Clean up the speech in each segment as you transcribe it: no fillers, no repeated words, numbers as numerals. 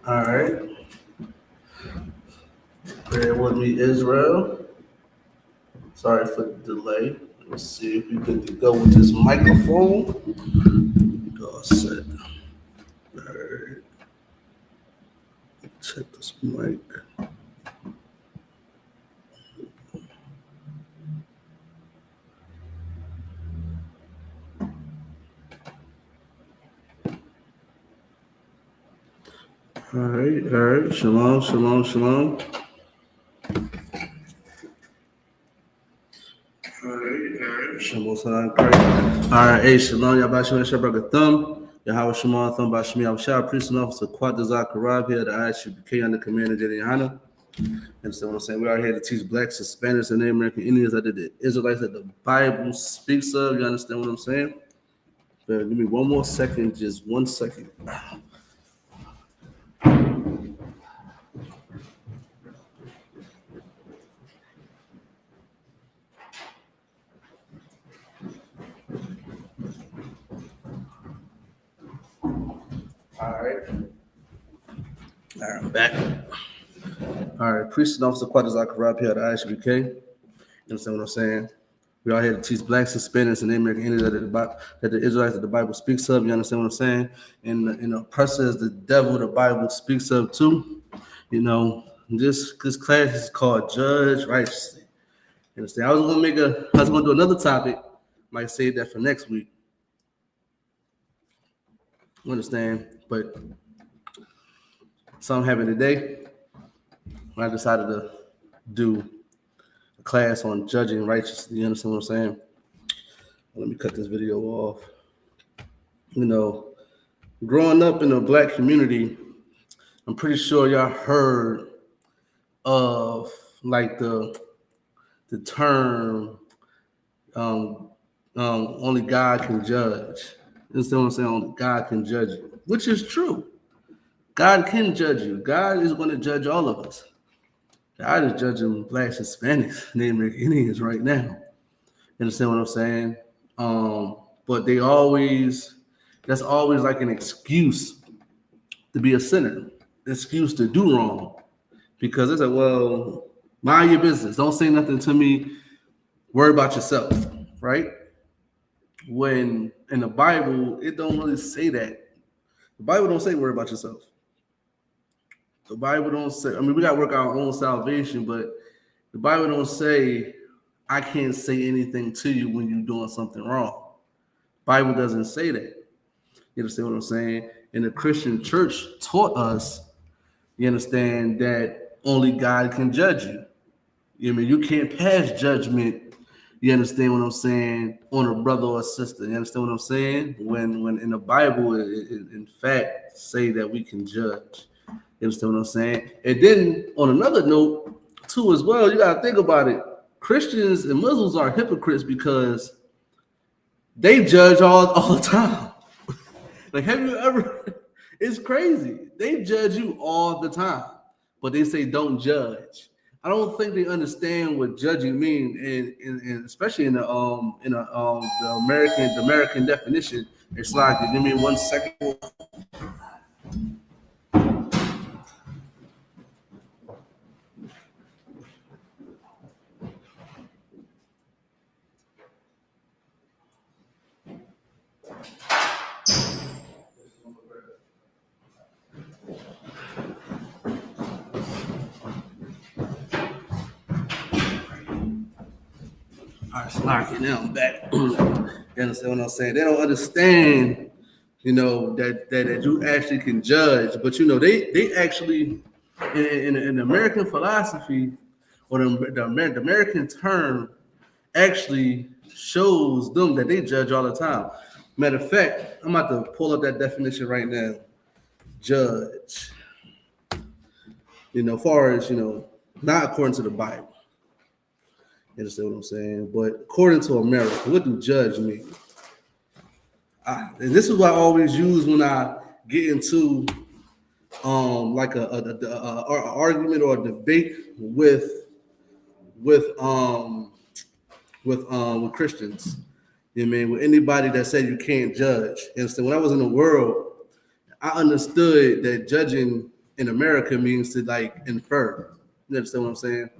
All right. Bear with me, Israel. Sorry for the delay. Let's see if we good to go with this microphone. All set. All right. Check this mic. All right. Shalom. Shalom, Christ. All right, hey, shalom, YAHUSHUA, Shabbat Thumb, YAHUSHUA, Thumb, Bashmi, YAHUSHUA, Priest and Officer, Quad ZACHARIah here, the I.S.U.P.K under Commander YAHANNA. Understand what I'm saying? We are here to teach blacks, Hispanics, and Native American Indians that the Israelites that the Bible speaks of. You understand what I'm saying? But give me one more second, just 1 second. All right, I'm back. All right, Priest and Officer Quad ZACHARIah here at the I.S.U.P.K. You understand what I'm saying? We are here to teach blacks, Hispanics, and American Indians that the Israelites that the Bible speaks of. You understand what I'm saying? And the oppressors, the devil, the Bible speaks of too. You know, this class is called Judge Righteously. You understand? I was gonna do another topic. Might save that for next week. You understand? But something happened today. I decided to do a class on judging righteously. You understand what I'm saying? Let me cut this video off. You know, growing up in a black community, I'm pretty sure y'all heard of like the term only God can judge. You understand what I'm saying? Only God can judge you, which is true. God can judge you. God is going to judge all of us. God is judging blacks, Hispanics, Native American Indians right now. You understand what I'm saying? But that's always like an excuse to be a sinner, an excuse to do wrong. Because it's like, well, mind your business. Don't say nothing to me. Worry about yourself, right? When in the Bible, it don't really say that. The Bible don't say worry about yourself. The Bible don't say, I mean, we got to work our own salvation, but the Bible don't say, I can't say anything to you when you're doing something wrong. The Bible doesn't say that. You understand what I'm saying? And the Christian church taught us, you understand, that only God can judge you. You know, you can't pass judgment, you understand what I'm saying, on a brother or a sister. You understand what I'm saying? When in the Bible, it in fact, say that we can judge. You understand what I'm saying? And then on another note, too, as well, you got to think about it. Christians and Muslims are hypocrites because they judge all the time. Like, have you ever? It's crazy. They judge you all the time, but they say don't judge. I don't think they understand what judging means, and especially in the American definition. It's like, give me 1 second. All right, Slocky, now I'm back. You understand what I'm saying? They don't understand, you know, that you actually can judge, but you know, they actually in American philosophy, or the American term actually shows them that they judge all the time. Matter of fact, I'm about to pull up that definition right now. Judge. You know, far as, you know, not according to the Bible. You understand what I'm saying? But according to America, what do judge mean? And this is what I always use when I get into like a argument or a debate with Christians. You know what I mean? With anybody that said you can't judge. You understand? When I was in the world, I understood that judging in America means to like infer. You understand what I'm saying?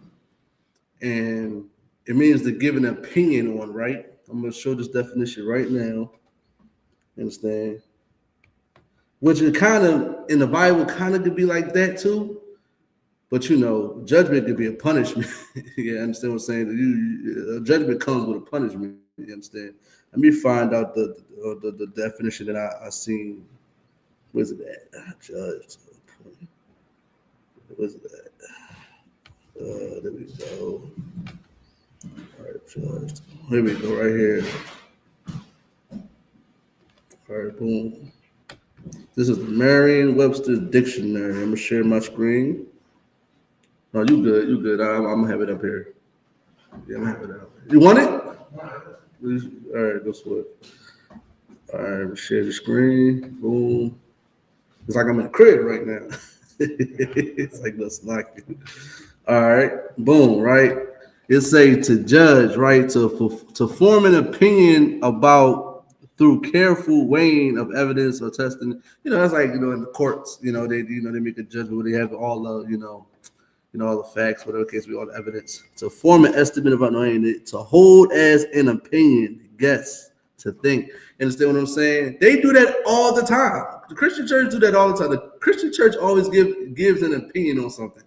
And it means to give an opinion on, right? I'm going to show this definition right now. Understand? Which it kind of, in the Bible, kind of could be like that too. But, you know, judgment could be a punishment. You understand what I'm saying? Judgment comes with a punishment. You understand? Let me find out the definition that I seen. Where's it at? Judge. Where's it at? There we go. All right, judge. Here we go, right here. All right, boom. This is Merriam-Webster's dictionary. I'm gonna share my screen. No, you good. You good. I'm gonna have it up here. Yeah, I'm gonna have it up. You want it? All right, go for it. All right, share the screen. Boom. It's like I'm in the crib right now. It's like let's lock it. All right, boom. Right. It say to judge, right? To form an opinion about through careful weighing of evidence or testing. You know, that's like, you know, in the courts. You know, they make a judgment where they have all the all the facts, whatever case be, all the evidence. To form an estimate about knowing it, to hold as an opinion, guess, to think. Understand what I'm saying? They do that all the time. The Christian church do that all the time. The Christian church always gives an opinion on something.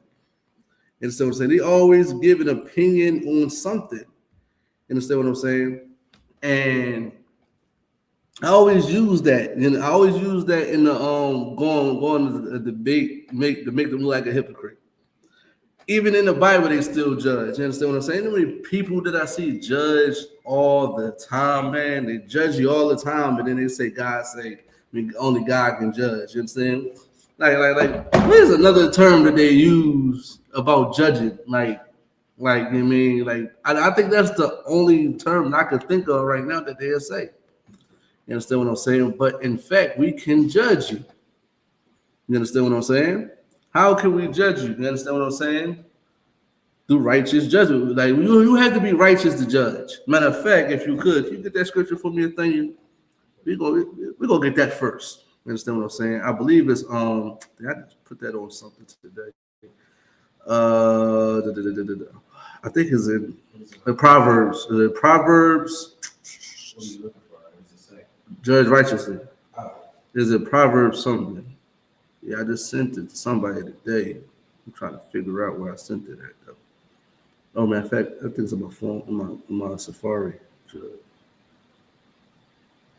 And so I'm saying they always give an opinion on something. You understand what I'm saying? And I always use that. And I always use that in the going to the debate to make them look like a hypocrite. Even in the Bible, they still judge. You understand what I'm saying? How many people that I see judge all the time, man? They judge you all the time, but then they say God say, I mean, only God can judge. You understand? Like, where's another term that they use about judging? Like, I mean, like, I think that's the only term I could think of right now that they'll say. You understand what I'm saying? But in fact, we can judge you. You understand what I'm saying? How can we judge you? You understand what I'm saying? Through righteous judgment. Like, you have to be righteous to judge. Matter of fact, if you get that scripture for me, we're gonna get that first. You understand what I'm saying? I believe it's I just put that on something today. I think it's in the Proverbs. Proverbs. What are you looking for? Judge righteously. Is it Proverbs something? Yeah, I just sent it to somebody today. I'm trying to figure out where I sent it at though. Oh, matter of fact, I think it's on my phone, my Safari.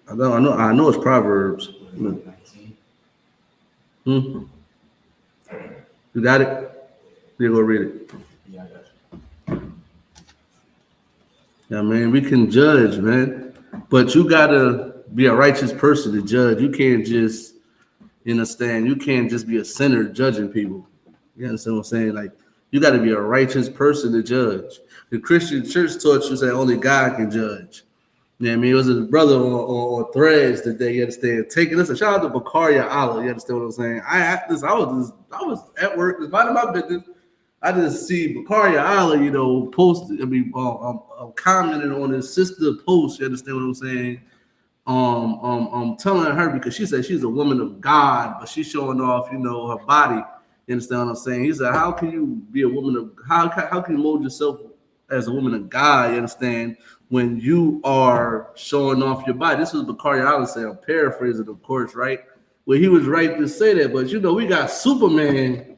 I know it's Proverbs. You got it? You go read it. Yeah, I got you. Yeah, man, we can judge, man. But you gotta be a righteous person to judge. You can't just, you understand, you can't just be a sinner judging people. You understand what I'm saying? Like, you got to be a righteous person to judge. The Christian church taught you that only God can judge. You know what I mean? It was a brother on Threads today, you understand, taking this. Shout out to YAHAWASHI, you understand what I'm saying? I was at work, just minding my business. I just see YAHAWASHI, you know, posted, commenting on his sister post, you understand what I'm saying? Telling her, because she said she's a woman of God, but she's showing off, you know, her body. You understand what I'm saying? He said, how can you be a woman of, how can you mold yourself as a woman of God, you understand, when you are showing off your body? This was YAHAWASHI saying, I'm paraphrasing, of course, right? Well, he was right to say that, but you know, we got Superman.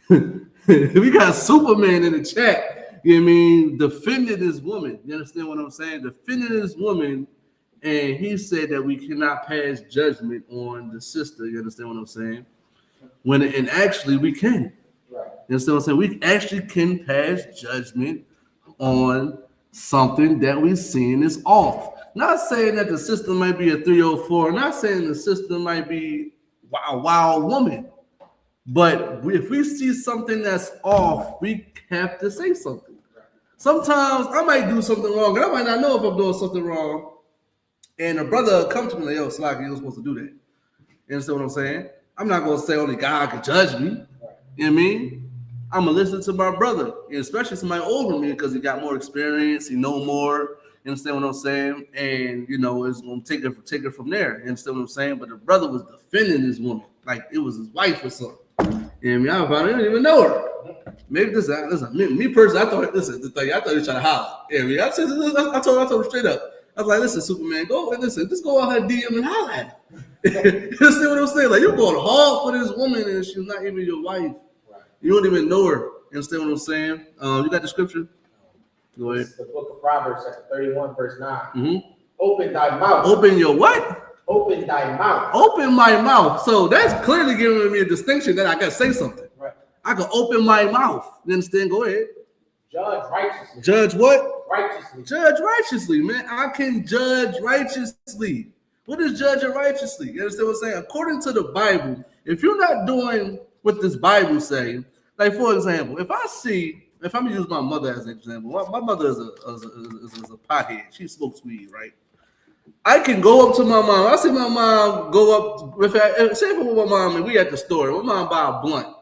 We got Superman in the chat, you know what I mean, defending this woman. You understand what I'm saying? Defending this woman. And he said that we cannot pass judgment on the sister. You understand what I'm saying? And actually we can. Right. You understand what I'm saying? We actually can pass judgment on something that we're seeing is off. Not saying that the sister might be a 304. Not saying the sister might be a wild woman. But if we see something that's off, we have to say something. Sometimes I might do something wrong, and I might not know if I'm doing something wrong. And a brother comes to me like, yo, Slack, you're supposed to do that. You understand what I'm saying? I'm not going to say only God can judge me. You know what I mean? I'm going to listen to my brother, especially somebody older than me, because he got more experience, he know more. You understand what I'm saying? And, you know, it's going to take it from there. You understand what I'm saying? But the brother was defending this woman like it was his wife or something. You know what I mean? I probably didn't even know her. Maybe listen, me personally, I thought, listen, I thought he was trying to holler. Yeah, I told her straight up. I was like, listen, Superman, go and listen, just go out her DM and holler at her. You see what I'm saying? Like, you're going hard for this woman and she's not even your wife. Right. You don't even know her. You understand what I'm saying? You got the scripture? Go ahead. It's the book of Proverbs, chapter 31, verse 9. Mm-hmm. Open thy mouth. Open your what? Open thy mouth. Open my mouth. So that's clearly giving me a distinction that I got to say something. Right. I can open my mouth. You understand? Go ahead. Judge righteously. Judge what? Righteously. Judge righteously, man. I can judge righteously. What is judging righteously? You understand what I'm saying? According to the Bible, if you're not doing what this Bible says, like for example, if I'm gonna use my mother as an example, my mother is a pothead. She smokes weed, right? I can go up to my mom. I see my mom go up say if I'm with my mom and we at the store, my mom buy a blunt.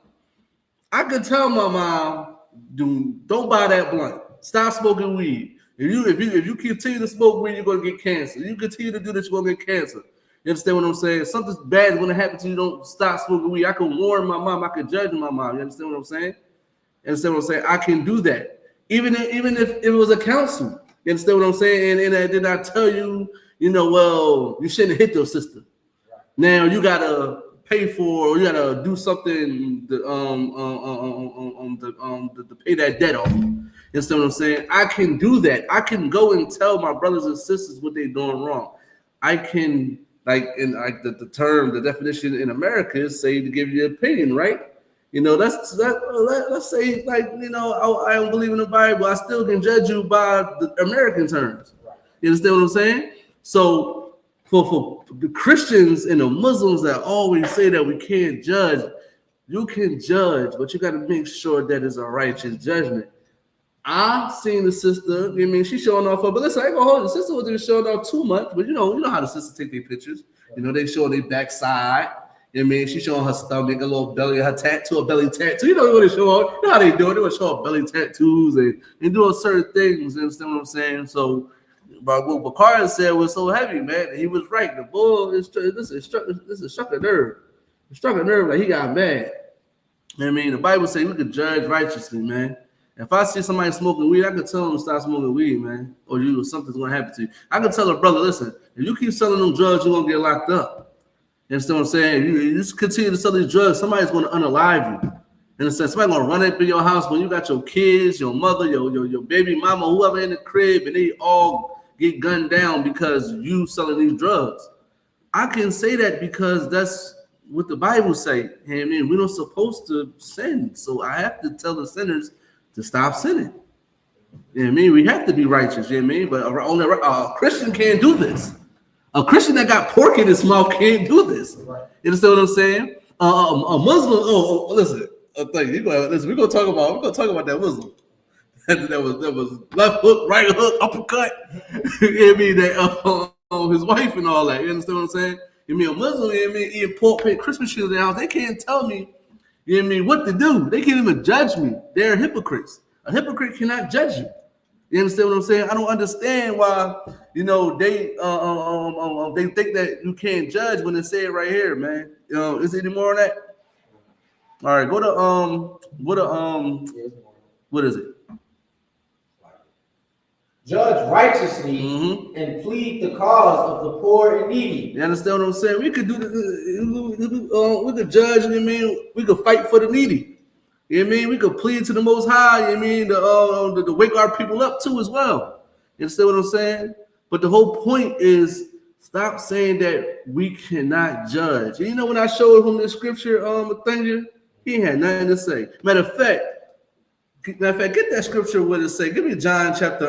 I could tell my mom, don't buy that blunt. Stop smoking weed. If you continue to smoke weed, you're gonna get cancer. You continue to do this, you're gonna get cancer. You understand what I'm saying? Something bad is gonna happen to you. Don't stop smoking weed. I can warn my mom. I can judge my mom. You understand what I'm saying? You understand what I'm saying? I can do that. Even if it was a counsel. You understand what I'm saying? And did I tell you, well, you shouldn't hit your sister. Now you gotta pay for, or you gotta do something to pay that debt off. You understand what I'm saying? I can do that. I can go and tell my brothers and sisters what they're doing wrong. I can, the definition in America is say to give you an opinion, right? Let's say, I don't believe in the Bible. I still can judge you by the American terms. You understand what I'm saying? So for the Christians and the Muslims that always say that we can't judge, you can judge, but you got to make sure that it's a righteous judgment. I seen the sister, she's showing off her, but listen, I ain't gonna hold the sister wasn't showing off too much, but you know how the sisters take their pictures. They show their backside. She's showing her stomach, a little belly, her tattoo, a belly tattoo. You know what they show off. You know how they do it. They want to show off belly tattoos and doing certain things. You understand what I'm saying? So, but what Bakari said was so heavy, man. He was right. The bull this struck a nerve. It struck a nerve like he got mad. The Bible says we could judge righteously, man. If I see somebody smoking weed, I could tell them to stop smoking weed, man. Or something's gonna happen to you. I could tell a brother, listen, if you keep selling them drugs, you're gonna get locked up. You understand what I'm saying? You just continue to sell these drugs, somebody's gonna unalive you. In a sense, somebody's gonna run up in your house when you got your kids, your mother, your baby mama, whoever in the crib, and they all get gunned down because you selling these drugs. I can say that because that's what the Bible say. We're not supposed to sin. So I have to tell the sinners to stop sinning. We have to be righteous, but only a Christian can't do this. A Christian that got pork in his mouth can't do this. Right. You understand what I'm saying? A Muslim, listen, we're gonna talk about that Muslim. that was left hook, right hook, uppercut. That his wife and all that. You understand what I'm saying? A Muslim, eating pork, paying Christmas trees in their house, they can't tell me, what to do. They can't even judge me. They're hypocrites. A hypocrite cannot judge you. You understand what I'm saying? I don't understand why, they think that you can't judge when they say it right here, man. Is there any more on that? All right, go to what is it? Judge righteously and plead the cause of the poor and needy. You understand what I'm saying? We could do this. We could judge. We could fight for the needy. We could plead to the Most High. To wake our people up too as well. You understand what I'm saying? But the whole point is stop saying that we cannot judge. And when I showed him the scripture, he had nothing to say. Matter of fact, get that scripture what it say. Give me John chapter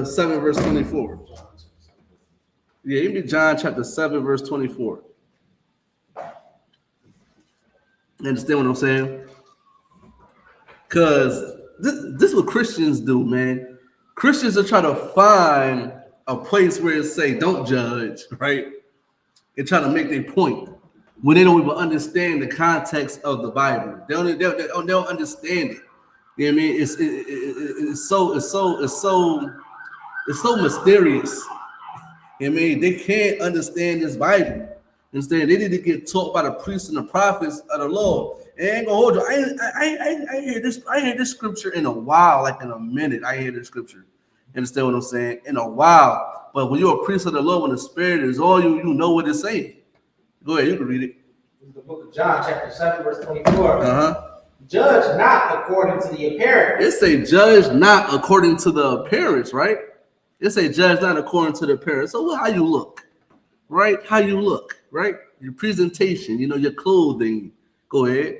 7 verse 24. Yeah, give me John chapter 7 verse 24. You understand what I'm saying? Because this is what Christians do, man. Christians are trying to find a place where it say don't judge, right? And try to make their point when they don't even understand the context of the Bible. They don't understand it. You know what I mean? It's so mysterious. You know what I mean? They can't understand this Bible. You Understand? They need to get taught by the priests and the prophets of the Lord. And I ain't gonna hold you. I hear this. I hear this scripture in a while, like in a minute. I hear this scripture. Understand what I'm saying? In a while. But when you're a priest of the Lord, when the Spirit is on you, you know what it's saying. Go ahead, you can read it. The book of John, chapter 7, verse 24. Judge not according to the appearance. It say judge not according to the appearance, right? It say judge not according to the appearance. So how you look, right? How you look, right? Your presentation, you know, your clothing. Go ahead.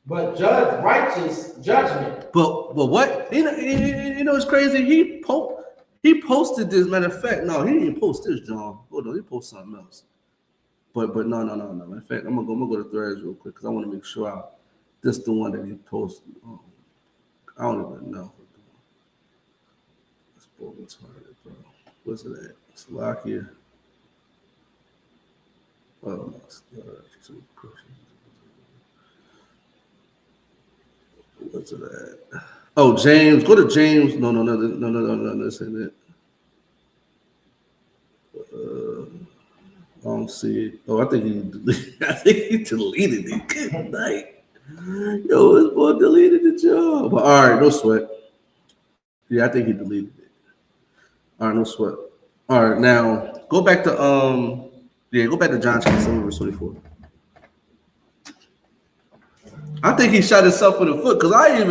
But judge righteous judgment. But what? You know it's crazy. He posted this. Matter of fact, no, he didn't post this, John. Hold on, he posted something else. But no. Matter of fact, I'm gonna go to Threads real quick because I want to make sure this the one that he posted. I don't even know. It's retarded, bro. What's it at? Slovakia. Oh no, what's it at? Oh, James. Go to James. No. This ain't it. I don't see it. Oh, I think he deleted it. Good night. Yo, this boy deleted the job. But all right, no sweat. Yeah, I think he deleted it. All right, no sweat. All right, now go back to go back to John chapter 7, verse 24. I think he shot himself in the foot because I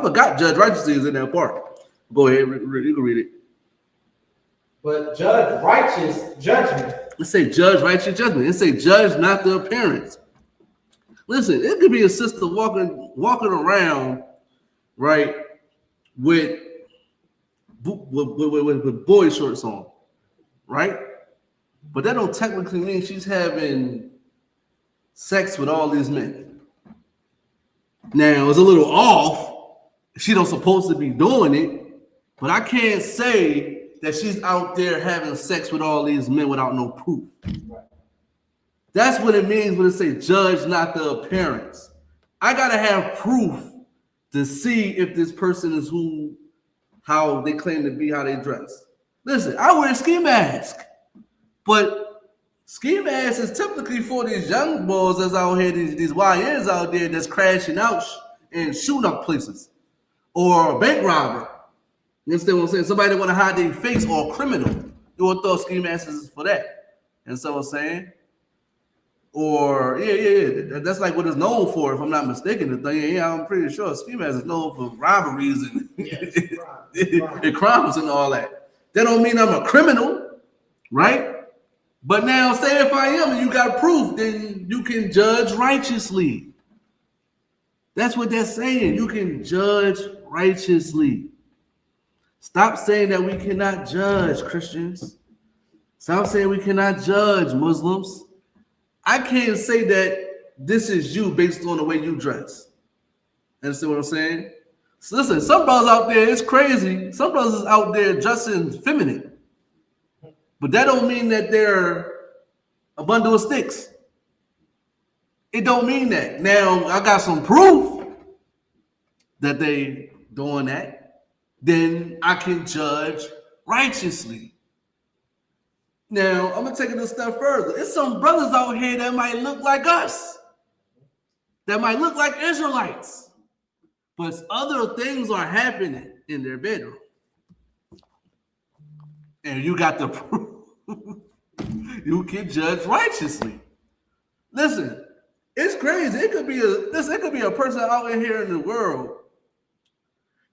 forgot Judge Righteously is in that part. Go ahead, you can read it. But judge righteous judgment. It say judge righteous judgment. It say judge not the appearance. Listen, it could be a sister walking around, right, with boy shorts on, right? But that don't technically mean she's having sex with all these men. Now, it's a little off. She don't supposed to be doing it, but I can't say that she's out there having sex with all these men without no proof. That's what it means when it say judge not the appearance. I gotta have proof to see if this person is how they claim to be, how they dress. Listen, I wear a ski mask, but ski mask is typically for these young boys that's out here, these YNs out there that's crashing out and shooting up places, or a bank robber. You understand what I'm saying? Somebody that want to hide their face, or a criminal. You would throw ski masks for that. And so I'm saying, or yeah, that's like what it's known for, if I'm not mistaken. The thing, I'm pretty sure ski mask is known for robberies and crimes and all that. That don't mean I'm a criminal, right? But now, say if I am, and you got proof, then you can judge righteously. That's what they're saying. You can judge righteously. Stop saying that we cannot judge, Christians. Stop saying we cannot judge, Muslims. I can't say that this is you based on the way you dress. Understand what I'm saying? So listen, some brothers out there, it's crazy. Some brothers out there dressing feminine. But that don't mean that they're a bundle of sticks. It don't mean that. Now, I got some proof that they doing that. Then I can judge righteously. Now, I'm going to take it a step further. There's some brothers out here that might look like us, that might look like Israelites, but other things are happening in their bedroom. And you got the proof. You can judge righteously. Listen, it's crazy. It could be a person out in here in the world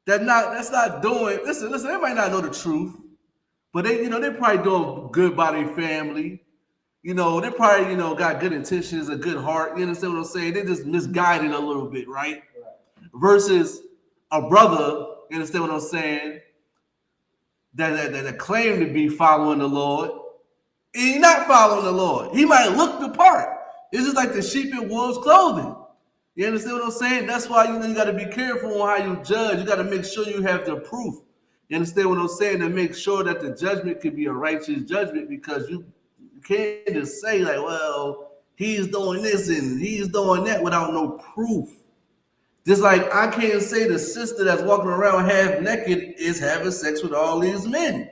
that's not doing. Listen. They might not know the truth, but they probably doing good by their family. They probably got good intentions, a good heart. You understand what I'm saying? They just misguided a little bit, right? Versus a brother. You understand what I'm saying? That claim to be following the Lord. He's not following the Lord. He might look the part. It's just like the sheep in wolves' clothing. You understand what I'm saying? That's why you got to be careful on how you judge. You got to make sure you have the proof. You understand what I'm saying? To make sure that the judgment can be a righteous judgment, because you can't just say like, well, he's doing this and he's doing that without no proof. Just like I can't say the sister that's walking around half naked is having sex with all these men.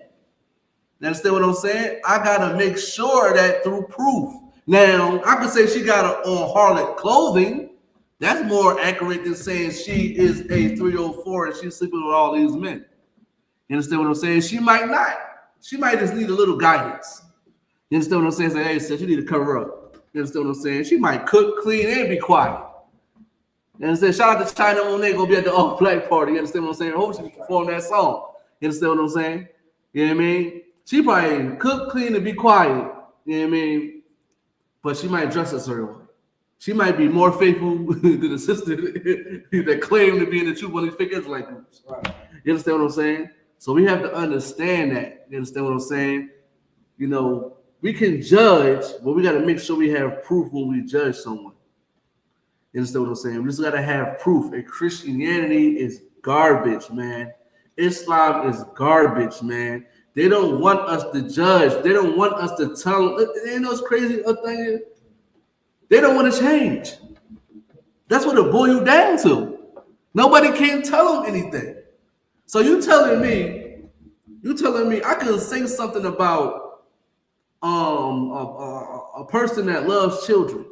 You understand what I'm saying? I gotta make sure that through proof. Now, I could say she got on harlot clothing. That's more accurate than saying she is a 304 and she's sleeping with all these men. You understand what I'm saying? She might not. She might just need a little guidance. You understand what I'm saying? Say, hey, sis, you need to cover up. You understand what I'm saying? She might cook, clean, and be quiet. You understand? Shout out to China Monet, gonna be at the all black party. You understand what I'm saying? I hope she can perform that song. You understand what I'm saying? You know what I mean? She probably cook, clean, and be quiet. You know what I mean? But she might dress a certain way. She might be more faithful than the sister that claim to be in the truth one of these fake Israelite groups. Right. You understand what I'm saying? So we have to understand that. You understand what I'm saying? You know, we can judge, but we got to make sure we have proof when we judge someone. You understand what I'm saying? We just got to have proof. And Christianity is garbage, man. Islam is garbage, man. They don't want us to judge. They don't want us to tell them. You know what's crazy? They don't want to change. That's what it boils you down to. Nobody can tell them anything. So you telling me I can say something about a person that loves children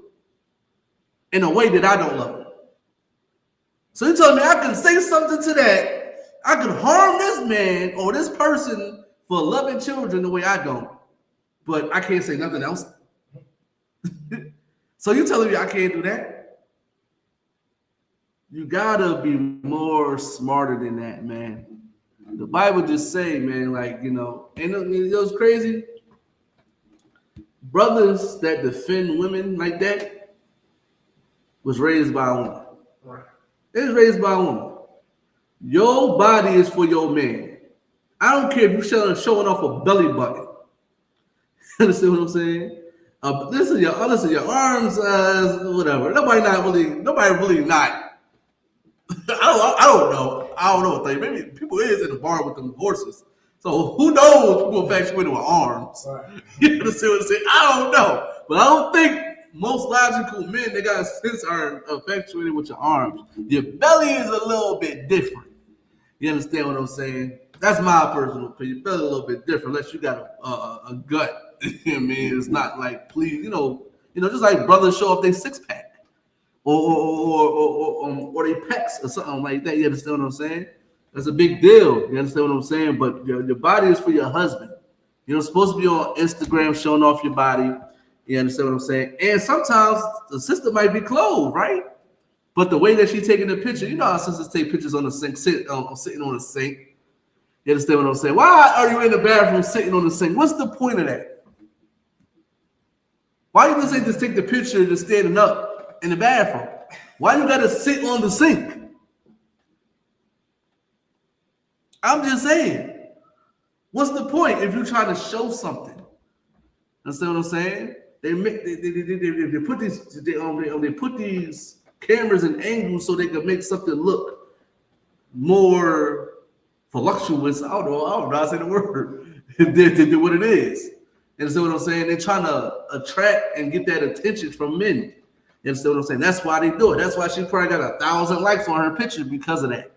in a way that I don't love them. So you telling me I can say something to that, I can harm this man or this person for loving children the way I don't, but I can't say nothing else. So you telling me I can't do that? You gotta be more smarter than that, man. The Bible just say, man, like, you know, and it was crazy. Brothers that defend women like that was raised by a woman. Right. It was raised by a woman. Your body is for your man. I don't care if you're showing off a belly button. You understand what I'm saying? Listen, your arms, whatever. Nobody really not. I don't know what they. Maybe people is in the bar with them horses. So who knows people infatuated with arms? Right. You understand what I'm saying? I don't know, but I don't think most logical men that got sense are infatuated with your arms. Your belly is a little bit different. You understand what I'm saying? That's my personal opinion. Your belly a little bit different, unless you got a gut. You know what I mean? It's not like, please, you know, just like brothers show off their six pack or their pecs or something like that. You understand what I'm saying? That's a big deal. You understand what I'm saying? But your body is for your husband. You're supposed to be on Instagram showing off your body. You understand what I'm saying? And sometimes the sister might be clothed, right? But the way that she's taking the picture, you know how sisters take pictures on the sink, sitting on the sink. You understand what I'm saying? Why are you in the bathroom sitting on the sink? What's the point of that? Why you just take the picture just standing up in the bathroom? Why you gotta sit on the sink? I'm just saying. What's the point if you try to show something? Understand what I'm saying? They put these cameras and angles so they can make something look more voluptuous. I don't know how to say the word than what it is. You understand what I'm saying? They're trying to attract and get that attention from men. You understand what I'm saying? That's why they do it. That's why she probably got 1,000 likes on her picture because of that.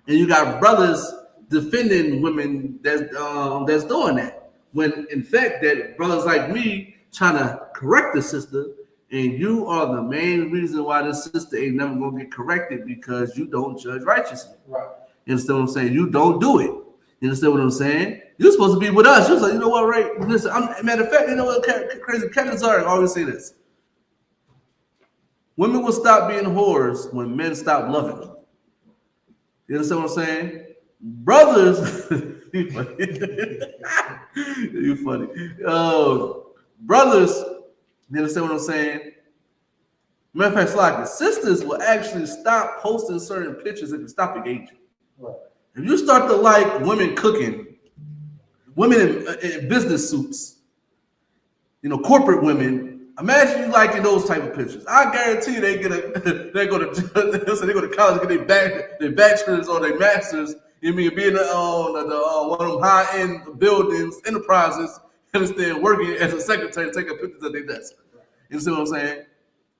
And you got brothers defending women that's doing that. When in fact that brothers like me trying to correct the sister, and you are the main reason why this sister ain't never gonna get corrected because you don't judge righteously. Right. You understand what I'm saying? You don't do it. You understand what I'm saying? You're supposed to be with us. You're like, you know what, right? Listen, matter of fact, you know what crazy? Kevin Zarek always say this. Women will stop being whores when men stop loving them. You understand what I'm saying? Brothers, you funny. You funny. Brothers, you understand what I'm saying? Matter of fact, sisters will actually stop posting certain pictures if you stop engaging. Right. If you start to like women cooking, women in business suits, corporate women, imagine you liking those type of pictures. I guarantee you they go to college, get their bachelor's or their master's. You know what I mean? Being one of them high-end buildings, enterprises, understand, working as a secretary, taking pictures at their desk. You see what I'm saying?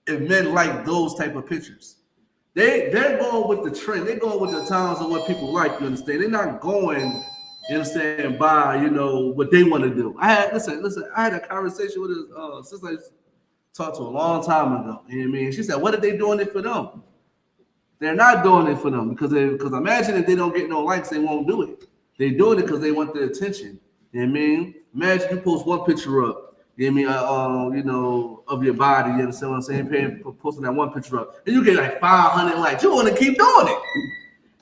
If men like those type of pictures, they're going with the trend. They're going with the times of what people like. You understand? They're not going You understand? By what they want to do. I had a conversation with a sister I used to talk to a long time ago. You know what I mean? She said, "What are they doing it for them?" They're not doing it for them because imagine if they don't get no likes, they won't do it. They doing it because they want the attention. You know what I mean? Imagine you post one picture up, you know what I mean, of your body, you understand what I'm saying? Posting that one picture up, and you get like 500 likes. You want to keep doing it.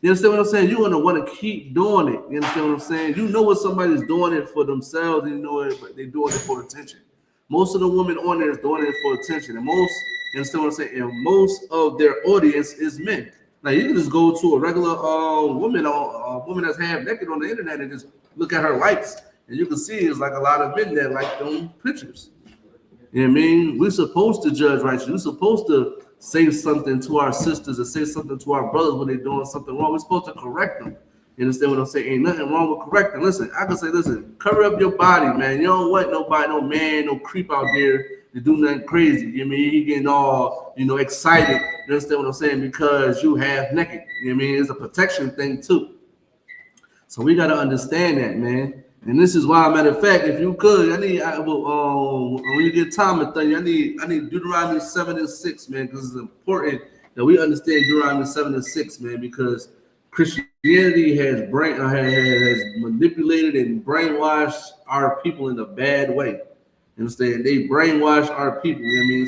You understand what I'm saying? You want to keep doing it. You understand what I'm saying? You know what somebody's doing it for themselves, and you know it, but they're doing it for attention. Most of the women on there is doing it for attention, and most, you understand what I'm saying? And most of their audience is men. Now you can just go to a regular woman that's half naked on the internet and just look at her likes, and you can see it's like a lot of men that like them pictures. You know what I mean? We're supposed to judge righteously. We're supposed to say something to our sisters and say something to our brothers when they're doing something wrong. We're supposed to correct them. You understand what I'm saying? Ain't nothing wrong with correcting. Listen, I can say, listen, cover up your body, man. You don't want nobody, no man, no creep out there to do nothing crazy. You know what I mean? He getting all, excited. You understand what I'm saying? Because you half naked. You know what I mean? It's a protection thing too. So we got to understand that, man. And this is why, matter of fact, if you could, when you get time to think, I need Deuteronomy 7 and 6, man, because it's important that we understand Deuteronomy 7 and 6, man, because Christianity has manipulated and brainwashed our people in a bad way. You understand? They brainwash our people, you know what I mean,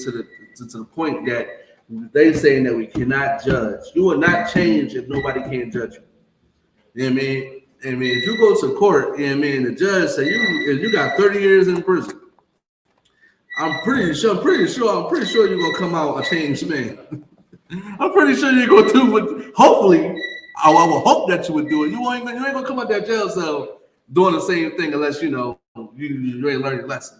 to the point that they saying that we cannot judge. You will not change if nobody can judge you. You know what I mean? If you go to court, you know what I mean, the judge say if you got 30 years in prison, I'm pretty sure you're gonna come out a changed man. I'm pretty sure you're gonna do what. Hopefully, I will hope that you would do it. You ain't gonna come out that jail cell doing the same thing unless you ain't learned your lesson.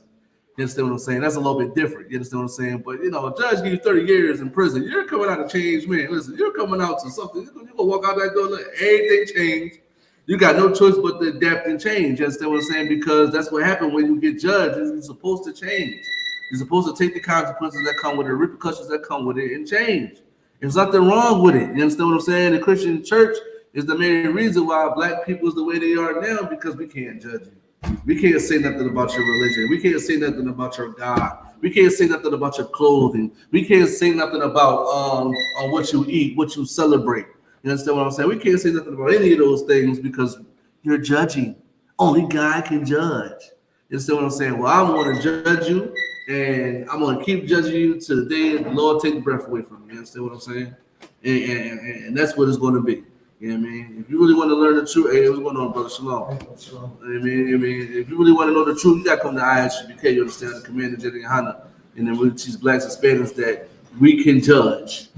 You understand what I'm saying? That's a little bit different. You understand what I'm saying? But a judge give you 30 years in prison. You're coming out a changed man. Listen, you're coming out to something. You're gonna walk out that door, let everything change. You got no choice but to adapt and change. You understand what I'm saying? Because that's what happened when you get judged. You're supposed to change. You're supposed to take the consequences that come with it, the repercussions that come with it, and change. There's nothing wrong with it. You understand what I'm saying? The Christian church is the main reason why black people is the way they are now, because we can't judge you. We can't say nothing about your religion. We can't say nothing about your God. We can't say nothing about your clothing. We can't say nothing about what you eat, what you celebrate. You understand what I'm saying? We can't say nothing about any of those things because you're judging. Only God can judge. You understand what I'm saying? Well, I'm going to judge you, and I'm going to keep judging you to the day the Lord take the breath away from you. You understand what I'm saying? And that's what it's going to be. You know what I mean? If you really want to learn the truth, hey, what's going on, brother? Shalom. I mean, if you really want to know the truth, you got to come to I.S.U.P.K. You understand the Commander General YAHANNA, and then we teach blacks and Spaniards that we can judge.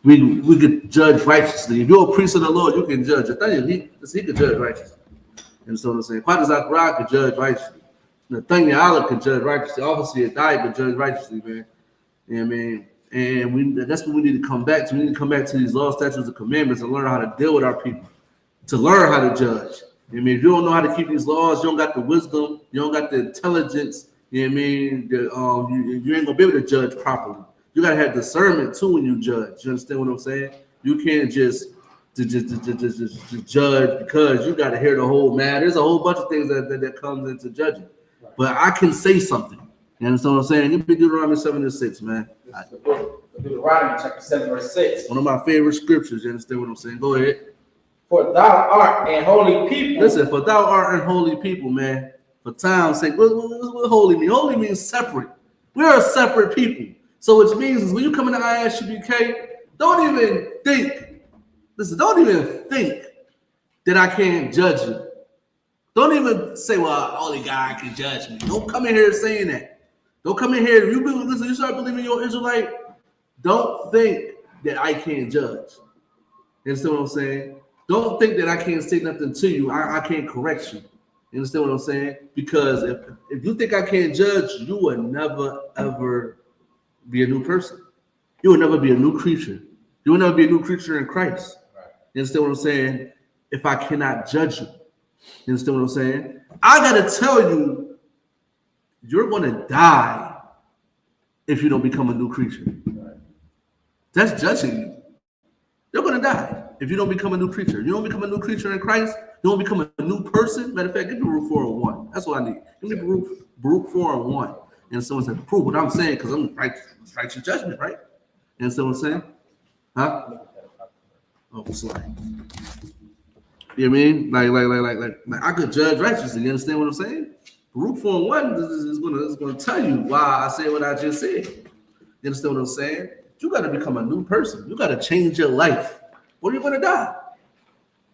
We could judge righteously. If you're a priest of the Lord, you can judge. The thing is, he could judge righteously. And so I'm saying, SICARII could judge righteously. NOJUMPER could judge righteously. Obviously, I could judge righteously, man. You know what I mean? And that's what we need to come back to. We need to come back to these laws, statutes, and commandments and learn how to deal with our people, to learn how to judge. You know what I mean? If you don't know how to keep these laws, you don't got the wisdom, you don't got the intelligence, you know what I mean? You ain't going to be able to judge properly. You got to have discernment, too, when you judge. You understand what I'm saying? You can't just judge because you got to hear the whole matter. There's a whole bunch of things that comes into judging. But I can say something. You understand what I'm saying? You be Deuteronomy 7 and 6, man. Deuteronomy chapter 7, verse 6. One of my favorite scriptures. You understand what I'm saying? Go ahead. For thou art an holy people. Listen, for thou art an holy people, man. For time's sake, what holy mean? Holy means separate. We're a separate people. So which means is when you come into I.S.U.P.K, don't even think. Listen, don't even think that I can't judge you. Don't even say, well, only God can judge me. Don't come in here saying that. Don't come in here. You start believing you're Israelite. Don't think that I can't judge. You understand what I'm saying? Don't think that I can't say nothing to you. I can't correct you. You understand what I'm saying? Because if you think I can't judge, you will never, ever be a new person. You will never be a new creature. You will never be a new creature in Christ. You understand what I'm saying? If I cannot judge you. You understand what I'm saying? I got to tell you, you're going to die if you don't become a new creature. That's judging you. You're going to die. if you don't become a new creature. You don't become a new creature in Christ. You don't become a new person. Matter of fact, give me Baruch 4 and 1. That's what I need. Give me Baruch 4 and 1. And someone said, prove what I'm saying, because I'm righteous judgment, right? And someone saying, huh? Oh, slide. You know what I mean? Like I could judge righteously. You understand what I'm saying? Baruch 4 and 1 is gonna tell you why I said what I just said. You understand what I'm saying? You got to become a new person. You got to change your life, or you're gonna die.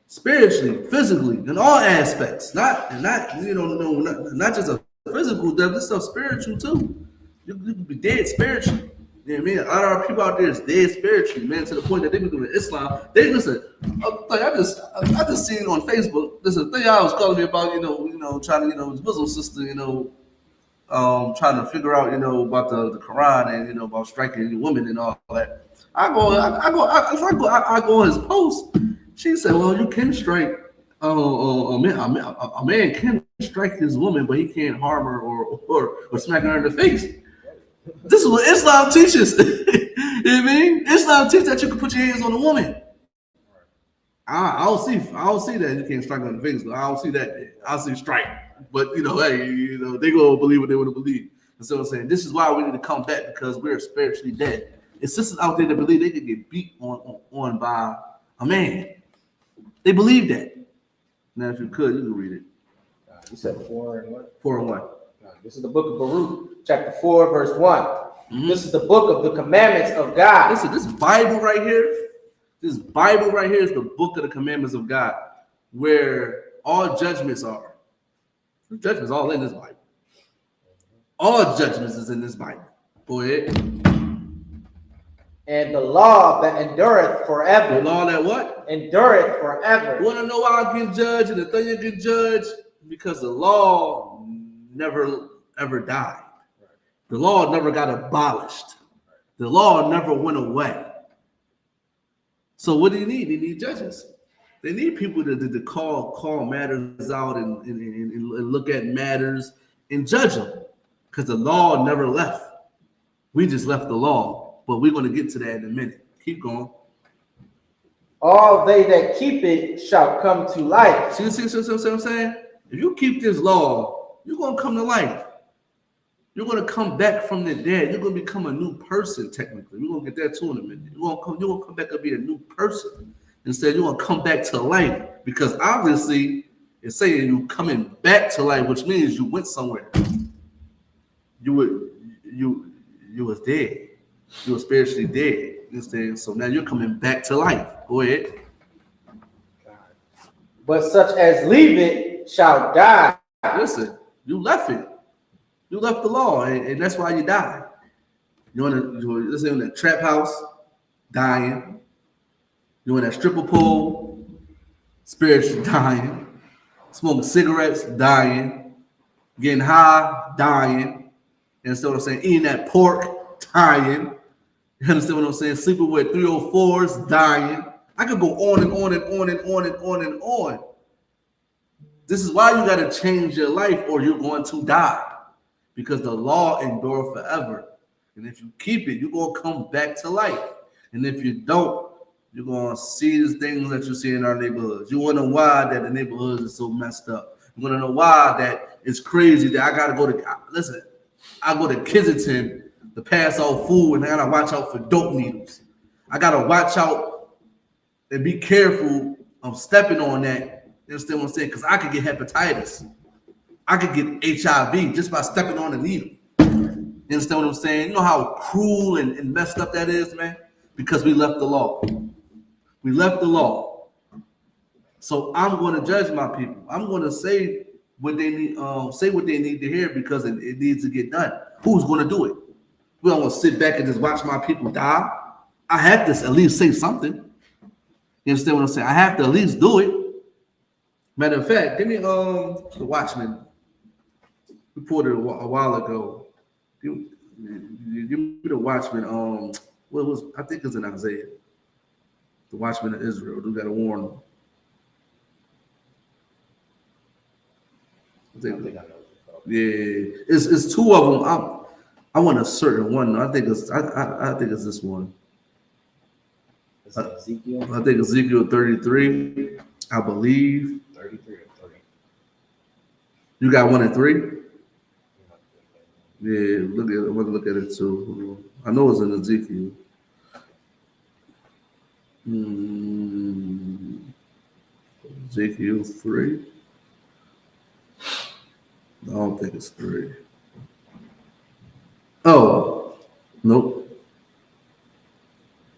Spiritually, physically, in all aspects. Not just a physical death. This stuff spiritual too. You can be dead spiritually. You know what I mean? A lot of our people out there is dead spiritually, man, to the point that they be doing Islam. They listen. I just seen on Facebook. There's a thing I was calling me about. Trying to his Muslim sister. Trying to figure out about the Quran and about striking women and all that. I go on his post. She said, "Well, you can strike. A man can strike his woman, but he can't harm her or smack her in the face." This is what Islam teaches. You know what I mean? Islam teaches that you can put your hands on a woman. I don't see that you can't strike her in the face. I don't see that. I see strike. But hey, they gonna believe what they want to believe. And so I'm saying this is why we need to come back, because we're spiritually dead. It's sisters out there that believe they could get beat on by a man. They believe that. Now, if you could, you can read it. You said 4 and 1? 4 and 1. This is the book of Baruch, chapter 4, verse 1. Mm-hmm. This is the book of the commandments of God. Listen, this Bible right here, is the book of the commandments of God, where all judgments are. The judgments all in this Bible. All judgments is in this Bible. Go ahead. And the law that endureth forever. The law that what? Endureth forever. You want to know why I get judged and the thing you get judged? Because the law never ever died. The law never got abolished. The law never went away. So what do you need? They need judges. They need people to call matters out and look at matters and judge them. Because the law never left. We just left the law. But we're going to get to that in a minute. Keep going. All they that keep it shall come to life. See what I'm saying? If you keep this law, you're going to come to life. You're going to come back from the dead. You're going to become a new person, technically. We're going to get that too in a minute. You're going to come back and be a new person. Instead, you're going to come back to life. Because obviously, it's saying you coming back to life, which means you went somewhere. You was dead. You were spiritually dead. You understand? So now you're coming back to life. Go ahead. But such as leave it shall die. Listen, you left it. You left the law, and that's why you died. You're in that trap house, dying. You're in that stripper pole, spiritually dying. Smoking cigarettes, dying. Getting high, dying. And so I'm saying, eating that pork, dying. You understand what I'm saying? Sleeping with 304s, dying. I could go on and on and on and on and on and on. This is why you got to change your life, or you're going to die. Because the law endures forever. And if you keep it, you're going to come back to life. And if you don't, you're going to see the things that you see in our neighborhoods. You want to know why that the neighborhoods are so messed up. You want to know why that it's crazy that I got to go to, listen, I go to Kensington to pass out food, and I got to watch out for dope needles. I got to watch out and be careful of stepping on that. You understand what I'm saying? Because I could get hepatitis. I could get HIV just by stepping on a needle. You understand what I'm saying? You know how cruel and messed up that is, man? Because we left the law. We left the law. So I'm going to judge my people. I'm going to say what they need, to hear, because it needs to get done. Who's going to do it? We don't want to sit back and just watch my people die. I have to at least say something. You understand what I'm saying? I have to at least do it. Matter of fact, give me the Watchman. We pulled it a while ago. Give me the Watchman. What was, I think it's in Isaiah. The Watchman of Israel. We got to warn them. I think I know. Yeah, it's two of them. I want a certain one. I think it's this one. Ezekiel? I think Ezekiel 33, I believe. 33 or 3. You got 1 and 3? Yeah, I'm gonna look at it too. I know it's in Ezekiel. Ezekiel 3. I don't think it's 3. Oh, nope.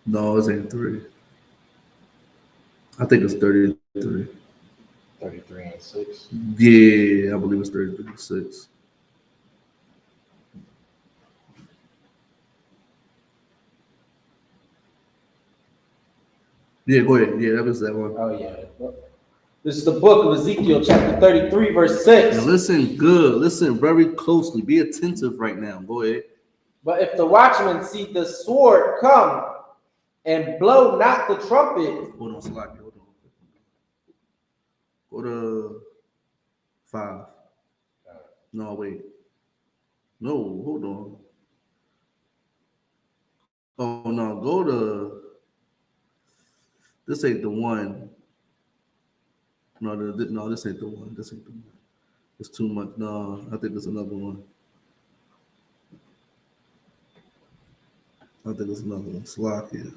No, it ain't 3. I think it's 33. 33 and 6. Yeah, I believe it's 33 and 6. Yeah, go ahead. Yeah, that was that one. Oh, yeah. This is the book of Ezekiel, chapter 33, verse 6. Now listen good. Listen very closely. Be attentive right now. Go ahead. But if the watchman see the sword come and blow not the trumpet. Hold on, Slocky. Hold on. Go to 5. No, wait. No, hold on. Oh, no. Go to... This ain't the one. No, this ain't the one. This ain't the one. It's too much. No, I think it's another one. I think it's another one. Slocky.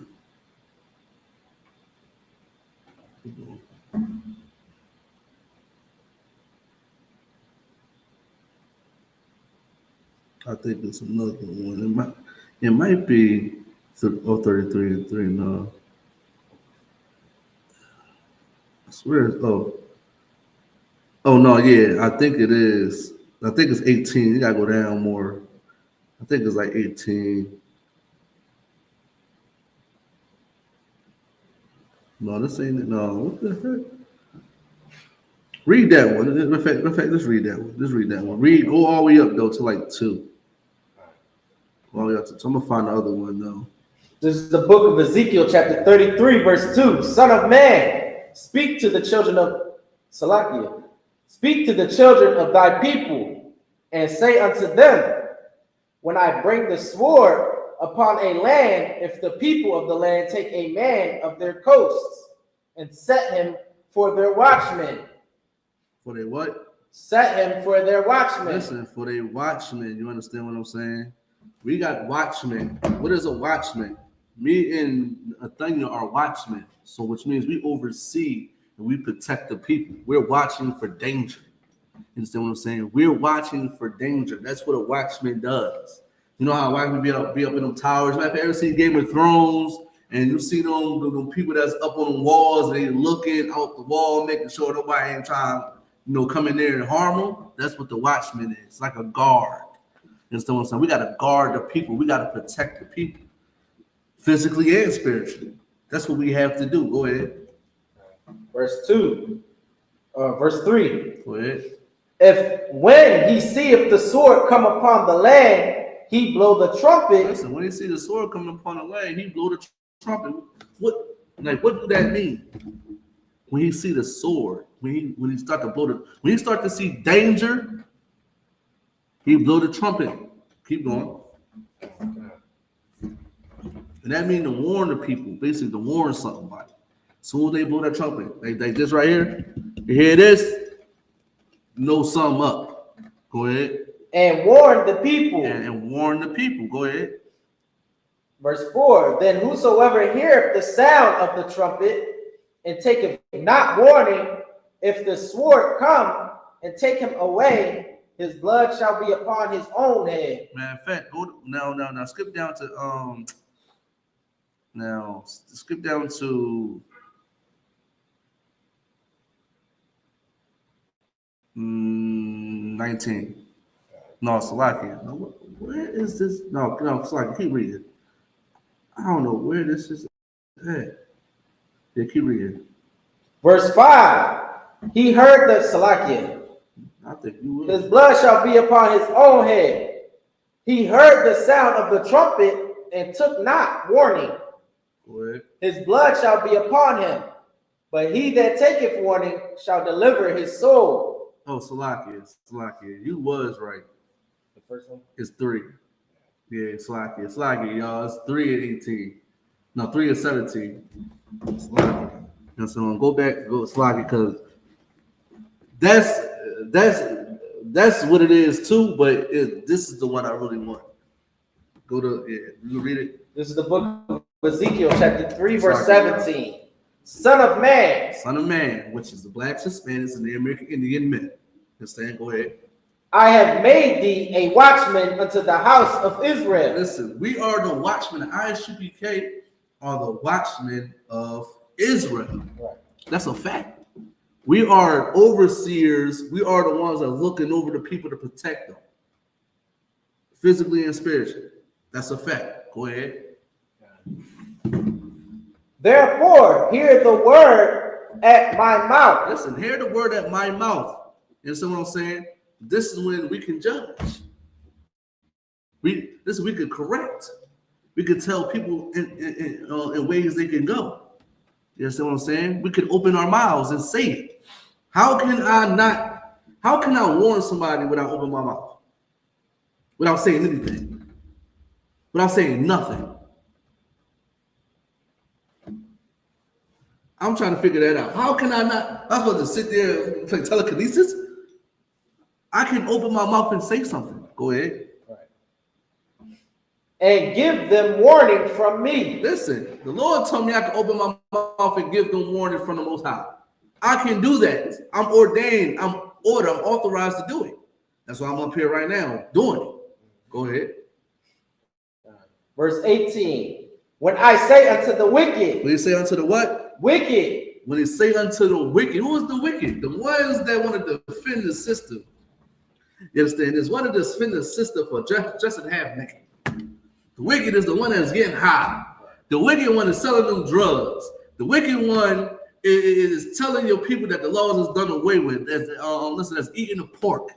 I think it's another one. It might be 33 and 3. No. I swear it's oh no, yeah, I think it is. I think it's 18. You gotta go down more. I think it's like 18. No, this ain't it. No, what the heck? Read that one. In fact, let's read that one. Let's read that one. Go all the way up though to like 2. All the way up to 2. I'm gonna find the other one though. This is the book of Ezekiel, chapter 33, verse 2. Son of man, speak to the children of Salakia. Speak to the children of thy people, and say unto them, when I bring the sword upon a land, if the people of the land take a man of their coasts, and set him for their watchmen. For their what? Set him for their watchmen. Listen, for their watchmen. You understand what I'm saying? We got watchmen. What is a watchman? Me and Athena are watchmen. So which means we oversee and we protect the people. We're watching for danger. You understand what I'm saying? We're watching for danger. That's what a watchman does. You know how watchmen be up in them towers? Have you ever seen Game of Thrones? And you see them people that's up on the walls and they looking out the wall, making sure nobody ain't trying to, come in there and harm them. That's what the watchman is. It's like a guard. You understand what I'm saying? We got to guard the people. We got to protect the people, physically and spiritually. That's what we have to do. Go ahead. Verse 2. Verse 3. Go ahead. If when he seeth the sword come upon the land, he blow the trumpet. Listen, when he see the sword coming upon the land, he blow the trumpet. What do that mean? When he see the sword, when he start to blow when he start to see danger, he blow the trumpet. Keep going. And that means to warn the people, basically to warn somebody. Soon as they blow that trumpet, like this right here. You hear this? Know something up. Go ahead. And warn the people. And warn the people. Go ahead. Verse 4. Then whosoever heareth the sound of the trumpet and taketh not warning, if the sword come and take him away, his blood shall be upon his own head. Matter of fact, now skip down to skip down to 19. No, Salakia. No, where is this? No, Salakia, keep reading. I don't know where this is at. Yeah, keep reading. Verse 5. He heard the Salakia. I think you will. His blood shall be upon his own head. He heard the sound of the trumpet and took not warning. Go ahead. His blood shall be upon him. But he that taketh warning shall deliver his soul. Oh, Salakia. You was right. The first one? It's 3. Yeah, Salakia, y'all. It's 3 and 18. No, 3 and 17. And so go Slocky, because that's what it is too. But this is the one I really want. Go to you read it. This is the book of Ezekiel, chapter 3, verse 17. Son of man, which is the blacks, Hispanics, and the American Indian men. Understand? Go ahead. I have made thee a watchman unto the house of Israel. Listen, we are the watchmen. The I.S.U.P.K are the watchmen of Israel. Right. That's a fact. We are overseers. We are the ones that are looking over the people to protect them, physically and spiritually. That's a fact. Go ahead. Therefore, hear the word at my mouth. Listen, hear the word at my mouth. You understand what I'm saying? This is when we can judge. We can correct. We can tell people in ways they can go. You understand what I'm saying? We can open our mouths and say it. How can I warn somebody without opening my mouth? Without saying anything? Without saying nothing? I'm trying to figure that out. How can I not? I'm supposed to sit there and play telekinesis? I can open my mouth and say something. Go ahead. And give them warning from me. Listen, the Lord told me I can open my mouth and give them warning from the Most High. I can do that. I'm ordained. I'm authorized to do it. That's why I'm up here right now doing it. Go ahead. Verse 18. When I say unto the wicked. When you say unto the what? Wicked. When you say unto the wicked. Who is the wicked? The ones that want to defend the system. You understand? There's one to defend the system for just and half naked. The wicked is the one that's getting high. The wicked one is selling them drugs. The wicked one is telling your people that the laws is done away with. That's eating the pork.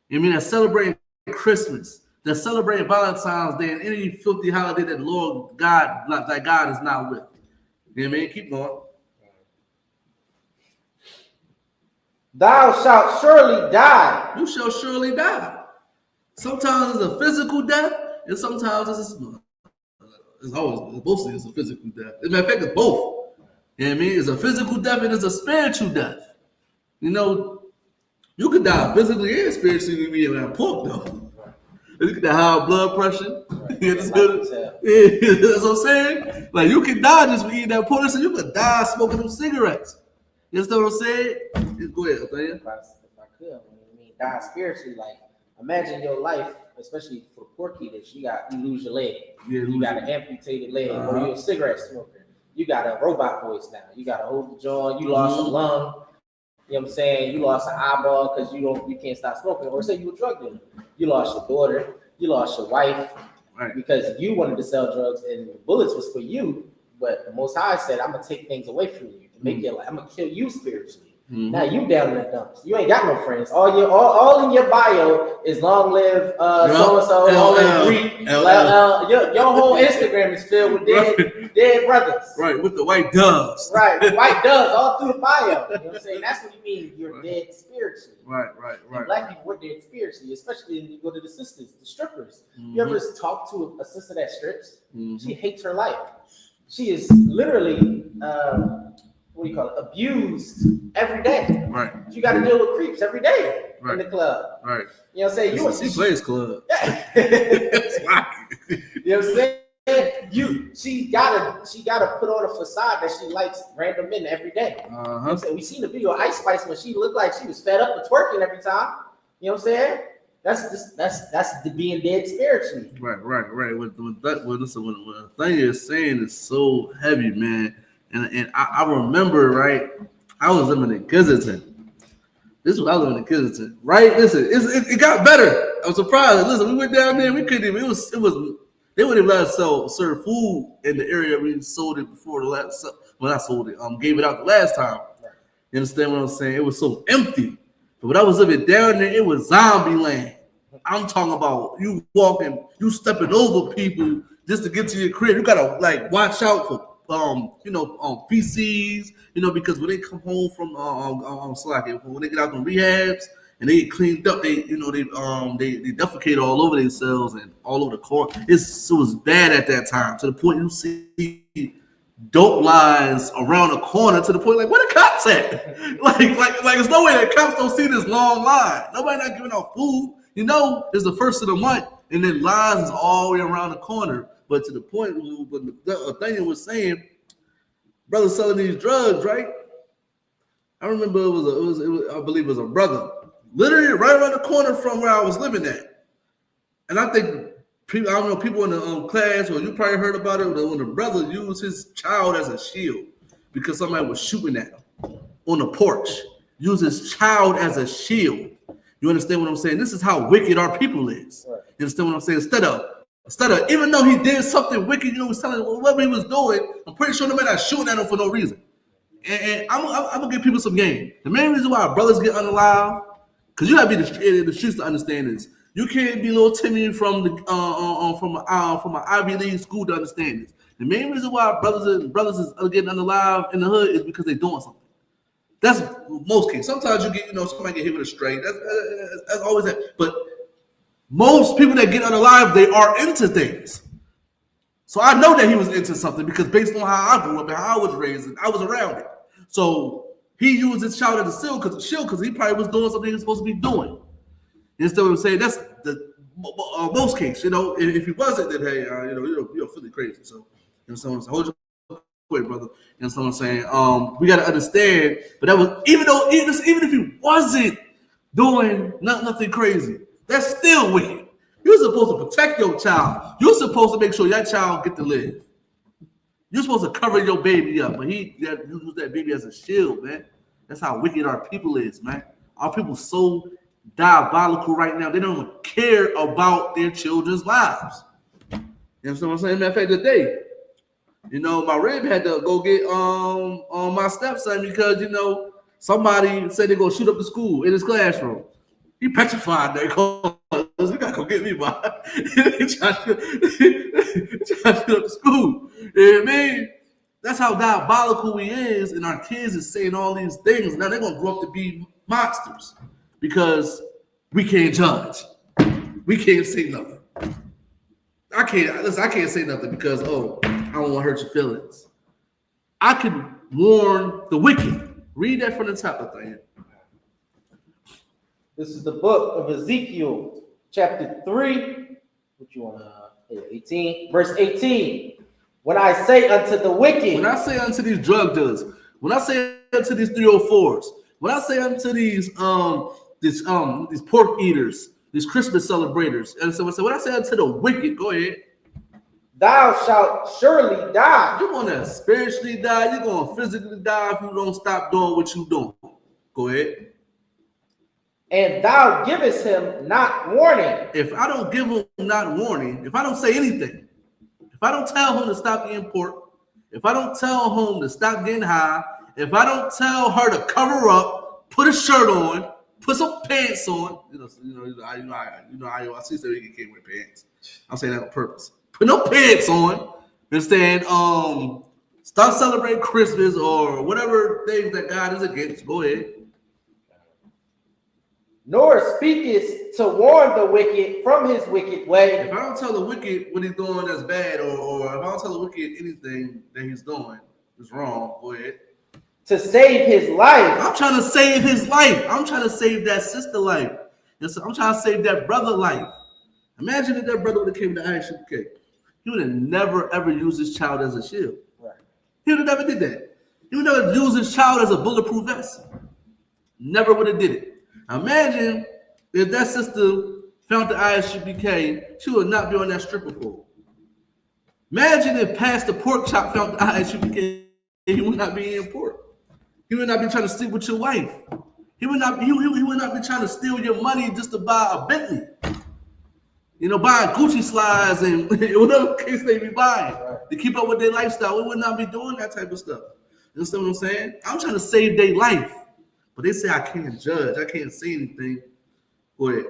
You mean that's celebrating Christmas. That's celebrating Valentine's Day and any filthy holiday that the Lord God, that God is not with. You know what I mean? Keep going. Thou shalt surely die. You shall surely die. Sometimes it's a physical death. And sometimes it's mostly a physical death. As a matter of fact, it's both. You know what I mean? It's a physical death and it's a spiritual death. You know, you could die physically and spiritually when you eat pork, though. You could die high blood pressure. Right. Yeah, that's what I'm saying. Like you can die just from eating that pork, so you could die smoking them cigarettes. You understand what I'm saying? Go ahead, I'll if I could, when you die spiritually, like imagine your life. Especially for the poor kid, that you lose your leg. Yeah, you got an amputated leg, or you're a cigarette smoker. You got a robot voice now. You got to hold the joint. You lost a lung. You know what I'm saying? You lost an eyeball because you can't stop smoking. Or say you a drug dealer. You lost your daughter. You lost your wife because you wanted to sell drugs and the bullets was for you. But the Most High said, "I'm gonna take things away from you to make your life. I'm gonna kill you spiritually." Now you down in the dumps. You ain't got no friends. All in your bio is long live so and so, long live Greek. Your whole Instagram is filled with dead brothers. Right, with the white doves. Right, with white doves all through the bio. You know what I'm saying? That's what you mean. You're dead spiritually. Right. And black people were dead spiritually, especially when you go to the sisters, the strippers. You ever talk to a sister that strips? She hates her life. She is literally abused every day. Right. You got to deal with creeps every day in the club. Right. You know what I'm saying? She plays club. You know what I'm saying? She gotta put on a facade that she likes random men every day. You know what I'm saying? We seen the video of Ice Spice when she looked like she was fed up with twerking every time. You know what I'm saying? That's the being dead spiritually. Right. What the thing is saying is so heavy, man. And I remember, right? I was living in Kensington. This is what I was living in Kensington, right? Listen, it got better. I was surprised. Listen, we went down there. We couldn't even. It was. They wouldn't even let us serve food in the area we sold it before the last. When I sold it, gave it out the last time. You understand what I'm saying? It was so empty. But when I was living down there, it was zombie land. I'm talking about you walking, you stepping over people just to get to your crib. You gotta like watch out for feces, because when they come home from when they get out from rehabs and they get cleaned up. They defecate all over themselves and all over the court. It was bad at that time, to the point you see dope lines around the corner, to the point like, where the cops at? like there's no way that cops don't see this long line. Nobody not giving out food. You know, it's the first of the month, and then lines is all the way around the corner. But to the point, but the thing was saying, brothers selling these drugs, right? I remember it was I believe it was a brother, literally right around the corner from where I was living at. And I think people, I don't know, people in the class, or you probably heard about it, when the brother used his child as a shield because somebody was shooting at him on the porch. Use his child as a shield. You understand what I'm saying? This is how wicked our people is. Right. You understand what I'm saying? Instead of, even though he did something wicked, you know, was telling whatever he was doing, I'm pretty sure nobody not shooting at him for no reason. And I'm gonna give people some game. The main reason why our brothers get unalive, because you gotta be in the streets to understand this. You can't be little Timmy from an Ivy League school to understand this. The main reason why our brothers is getting unalive in the hood is because they're doing something. That's most cases. Sometimes you get, somebody get hit with a stray. That's always that. But most people that get unalive, they are into things. So I know that he was into something because based on how I grew up and how I was raised, and I was around it. So he used his child as a shield because he probably was doing something he was supposed to be doing. You understand what I'm saying? That's the most case. If he wasn't, then hey, you're fully crazy. So someone say, hold your quick, brother. You know what I'm saying? We got to understand. But that was even if he wasn't doing nothing crazy, that's still wicked. You're supposed to protect your child. You're supposed to make sure your child get to live. You're supposed to cover your baby up, but he used that baby as a shield, man. That's how wicked our people is, man. Our people so diabolical right now. They don't even care about their children's lives. You know what I'm saying? Matter of fact, today, my rib had to go get my stepson because somebody said they're gonna shoot up the school in his classroom. He petrified there. You gotta go get me, boy. He trying to shoot up the school. You know what I mean? That's how diabolical he is, and our kids is saying all these things. Now they're gonna grow up to be monsters because we can't judge. We can't say nothing. I can't say nothing because I don't want to hurt your feelings. I can warn the wicked. Read that from the top of the thing. This is the book of Ezekiel, chapter 3. What you want to 18? Verse 18. When I say unto the wicked. When I say unto these drug dealers. When I say unto these 304s. When I say unto these pork eaters, these Christmas celebrators. And so when I say unto the wicked, go ahead. Thou shalt surely die. You're going to spiritually die. You're going to physically die if you don't stop doing what you're doing. Go ahead. And thou givest him not warning. If I don't give him not warning, if I don't say anything, if I don't tell him to stop eating pork, if I don't tell him to stop getting high, if I don't tell her to cover up, put a shirt on, put some pants on, I.O.C.K said he can't wear pants. I'm saying that on purpose. Put no pants on. Understand? Stop celebrating Christmas or whatever things that God is against. Go ahead. Nor speakest to warn the wicked from his wicked way. If I don't tell the wicked what he's doing that's bad, or if I don't tell the wicked anything that he's doing is wrong, go ahead. To save his life. I'm trying to save his life. I'm trying to save that sister life. I'm trying to save that brother life. Imagine if that brother would have came to I.S.U.P.K. He would have never, ever used his child as a shield. Right. He would have never did that. He would never use his child as a bulletproof vest. Never would have did it. Imagine if that sister found the I.S.U.P.K, she would not be on that stripper pole. Imagine if Pastor Pork Chop found the I.S.U.P.K, he would not be eating pork. He would not be trying to sleep with your wife. He would not be trying to steal your money just to buy a Bentley. Buying Gucci slides and whatever case they be buying to keep up with their lifestyle. We would not be doing that type of stuff. You understand what I'm saying? I'm trying to save their life. But they say I can't judge. I can't say anything. Go ahead.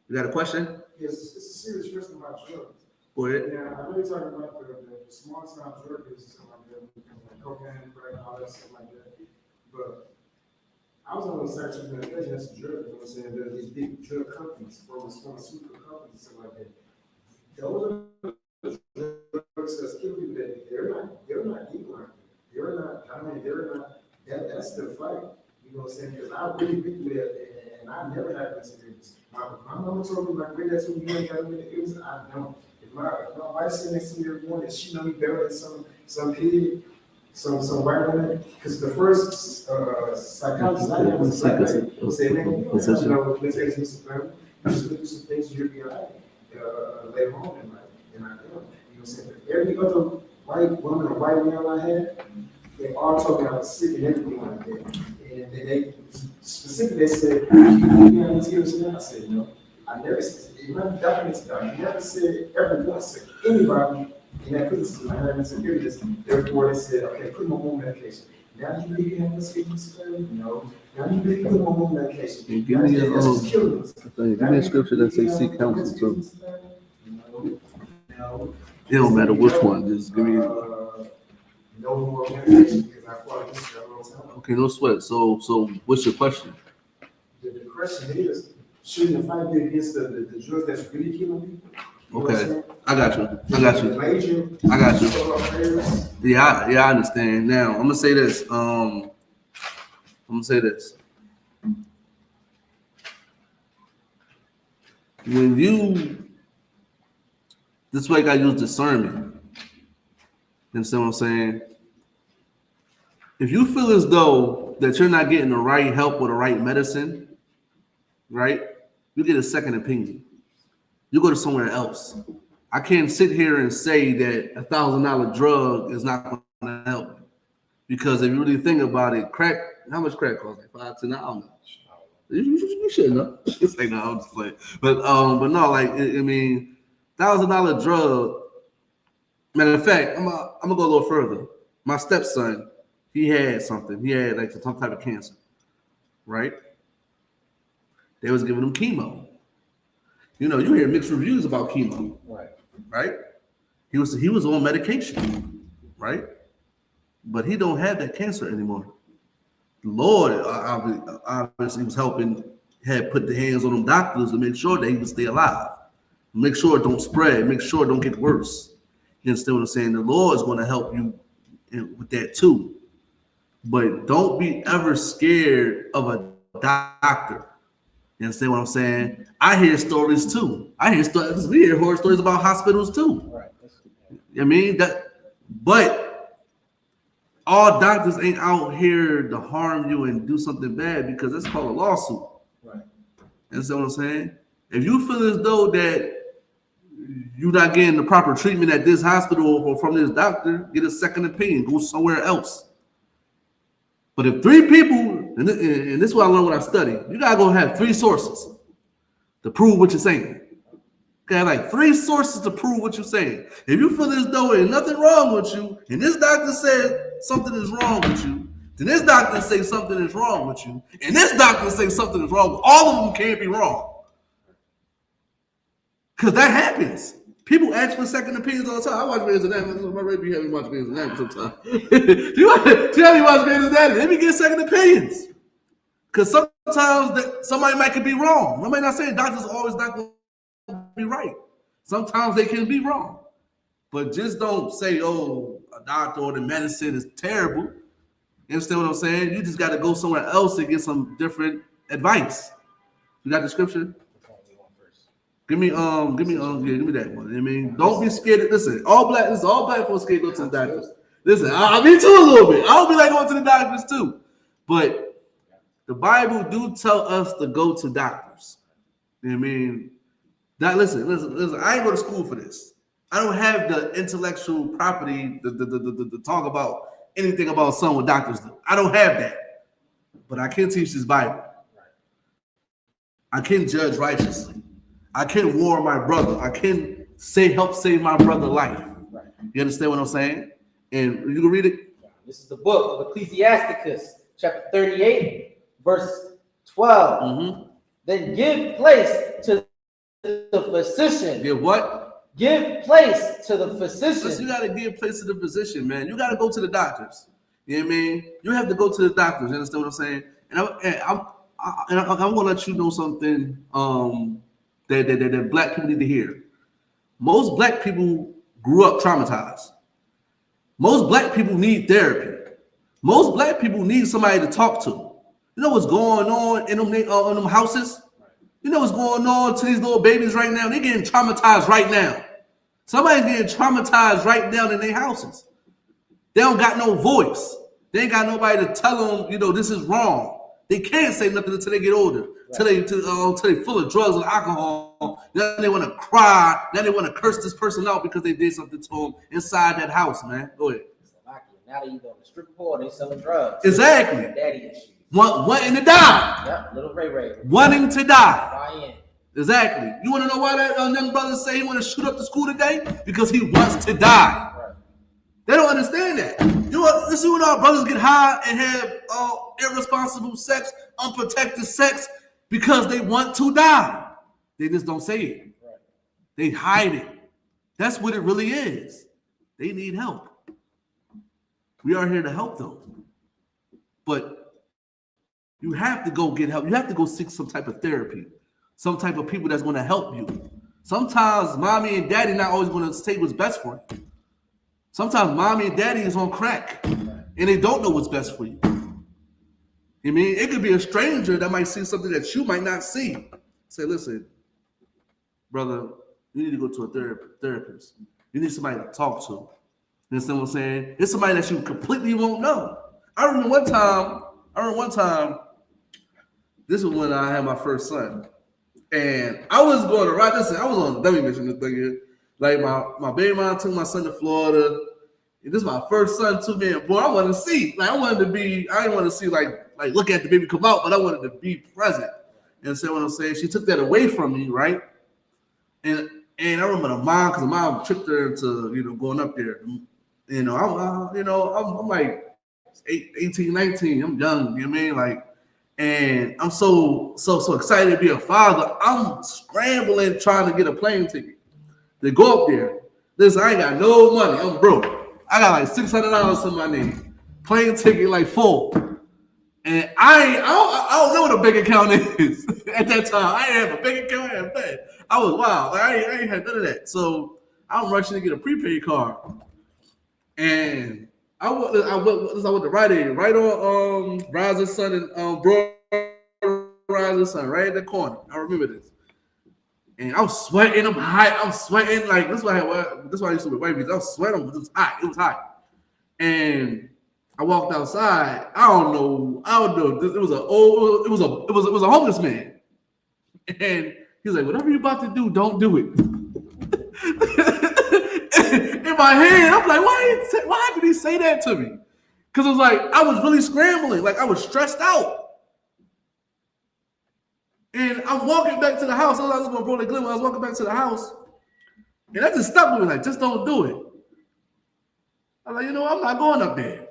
You got a question? Yes, it's a serious question about drugs. Go ahead. Yeah, I know you're talking about the small time drug business and stuff like that, like cocaine, crack, all that stuff like that. But I was on the side of medication, that's a drug, you know what I'm saying? There's these big drug companies, pharmaceutical companies, and stuff like that. Those are the drugs that's killing people that they're not evil like that. They're not, I mean, they're not, that's their fight. You know what I'm saying? Because I've really been through that, and I never had this experience. My mama told me, like, wait, that's when you ain't got any experience. I don't. If my wife sitting next to me every morning, she know me better than some kid. Some white woman, because the first psychologist I had was like, say, man, you don't have to know let's say some family. You just look at some things you'll be all right later on in life. And I know, you know what I'm saying? But every other white woman or white male I had, they all told me I was sick and everything like that. And they specifically they said, you need to give us an I said, no. I never said, you never documented that. I never said ever once to anybody. In that criticism, I had insecurities. Therefore, they said, okay, put him on more medication. Now you really have this disability? No. Now you really put him on more medication. Give me a scripture that says seek counsel too. No. It don't matter which one. Just give me. No more medication because I fought against that all the time. Okay, no sweat. So what's your question? The question is, shouldn't the fight be against the drugs that's really killing people? Okay, I got you. Yeah, I understand. Now I'm gonna say this. When this way, I gotta use discernment. You understand what I'm saying? If you feel as though that you're not getting the right help or the right medicine, right? You get a second opinion. You go to somewhere else. I can't sit here and say that $1,000 drug is not going to help you, because if you really think about it, crack. How much crack costs? Like $5, $10? I don't know. You should know. It's like, no, I'm just playing. But no, like I mean, $1,000 drug. Matter of fact, I'm gonna go a little further. My stepson, he had something. He had like some type of cancer, right? They was giving him chemo. You know, you hear mixed reviews about chemo, right? He was on medication, right? But he don't have that cancer anymore. The Lord obviously was helping, had put the hands on them doctors to make sure that he would stay alive, make sure it don't spread, make sure it don't get worse. You understand what I'm saying? The Lord is going to help you with that too. But don't be ever scared of a doctor. You understand what I'm saying? I hear stories too. We hear horror stories about hospitals too. Right. I mean but all doctors ain't out here to harm you and do something bad, because that's called a lawsuit. Right. You understand what I'm saying? If you feel as though that you're not getting the proper treatment at this hospital or from this doctor, get a second opinion. Go somewhere else. But if 3 people, and this is what I learned when I studied, you gotta go have 3 sources to prove what you're saying. You gotta have like 3 sources to prove what you're saying. If you feel as though there's nothing wrong with you, and this doctor said something is wrong with you, then this doctor say something is wrong with you, and this doctor say something is wrong. All of them can't be wrong, because that happens. People ask for second opinions all the time. I watch Grey's Anatomy. My baby having watched Grey's Anatomy sometimes. You have me watch Grey's Anatomy. Let me get second opinions. Because sometimes somebody might be wrong. I might not say doctors are always not going to be right. Sometimes they can be wrong. But just don't say, oh, a doctor or the medicine is terrible. You understand what I'm saying? You just got to go somewhere else and get some different advice. You got the scripture? Give me that one. I mean, don't be scared. Listen, all black folks scared to go to the doctors. Listen, me too a little bit. I don't be like going to the doctors too. But the Bible do tell us to go to doctors. You know what I mean? Listen, I ain't go to school for this. I don't have the intellectual property to talk about anything about something what doctors do. I don't have that. But I can teach this Bible. I can judge righteously. I can warn my brother. I can help save my brother's life. Right. You understand what I'm saying? And you can read it. This is the book of Ecclesiasticus, chapter 38, verse 12. Mm-hmm. Then give place to the physician. Give what? Give place to the physician. Listen, you got to give place to the physician, man. You got to go to the doctors. You know what I mean? You have to go to the doctors. You understand what I'm saying? I'm gonna let you know something that black people need to hear. Most black people grew up traumatized. Most black people need therapy. Most black people need somebody to talk to. You know what's going on in them houses? You know what's going on to these little babies right now? They're getting traumatized right now. Somebody's getting traumatized right now in their houses. They don't got no voice. They ain't got nobody to tell them, you know, this is wrong. They can't say nothing until they get older, until they full of drugs and alcohol. Then they want to cry. Then they want to curse this person out because they did something to them inside that house, man. Go ahead. Now they either on the strip club or they selling drugs. Exactly. Daddy issues. Wanting to die. Yep, little Ray. Wanting to die. YN. Exactly. You want to know why that young brother say he want to shoot up the school today? Because he wants to die. Right. They don't understand that. You see when our brothers get high and have irresponsible sex, unprotected sex, because they want to die. They just don't say it. Right. They hide it. That's what it really is. They need help. We are here to help them. But you have to go get help. You have to go seek some type of therapy, some type of people that's going to help you. Sometimes mommy and daddy not always going to say what's best for you. Sometimes mommy and daddy is on crack and they don't know what's best for you. I mean, it could be a stranger that might see something that you might not see. Say, listen, brother, you need to go to a therapist. You need somebody to talk to. You understand what I'm saying? It's somebody that you completely won't know. I remember one time, this was when I had my first son. And I was going to ride this. I was on a dummy mission this thing. Like my baby mom took my son to Florida. And this is my first son too, man. Boy, I wanted to see. Like I didn't want to see like look at the baby come out, but I wanted to be present. And so what I'm saying, she took that away from me, right? And I remember the mom, because the mom tricked her into going up there. I'm like 18, 19. I'm young, you know what I mean? Like, and I'm so excited to be a father. I'm scrambling trying to get a plane ticket to go up there. Listen, I ain't got no money. I'm broke. I got like $600 in my name. Plane ticket like full. And I don't know what a bank account is at that time. I didn't have a bank account. I had a bed. I was wild. Like, I ain't had none of that. So I'm rushing to get a prepaid card. And I went to Rite Aid, right on Rising Sun and Broad Rising Sun, right at the corner. I remember this. And I'm sweating. I'm hot. I'm sweating. Like this is why I used to wear white beats. I was sweating. It was hot. It was hot. And I walked outside. I don't know. It was a homeless man. And he's like, whatever you're about to do, don't do it. In my head, I'm like, why did he say that to me? Because it was like, I was really scrambling. Like, I was stressed out. And I'm walking back to the house. I was going to Brother Glenn when I was walking back to the house. And that just stuck with me, like, just don't do it. I'm like, I'm not going up there.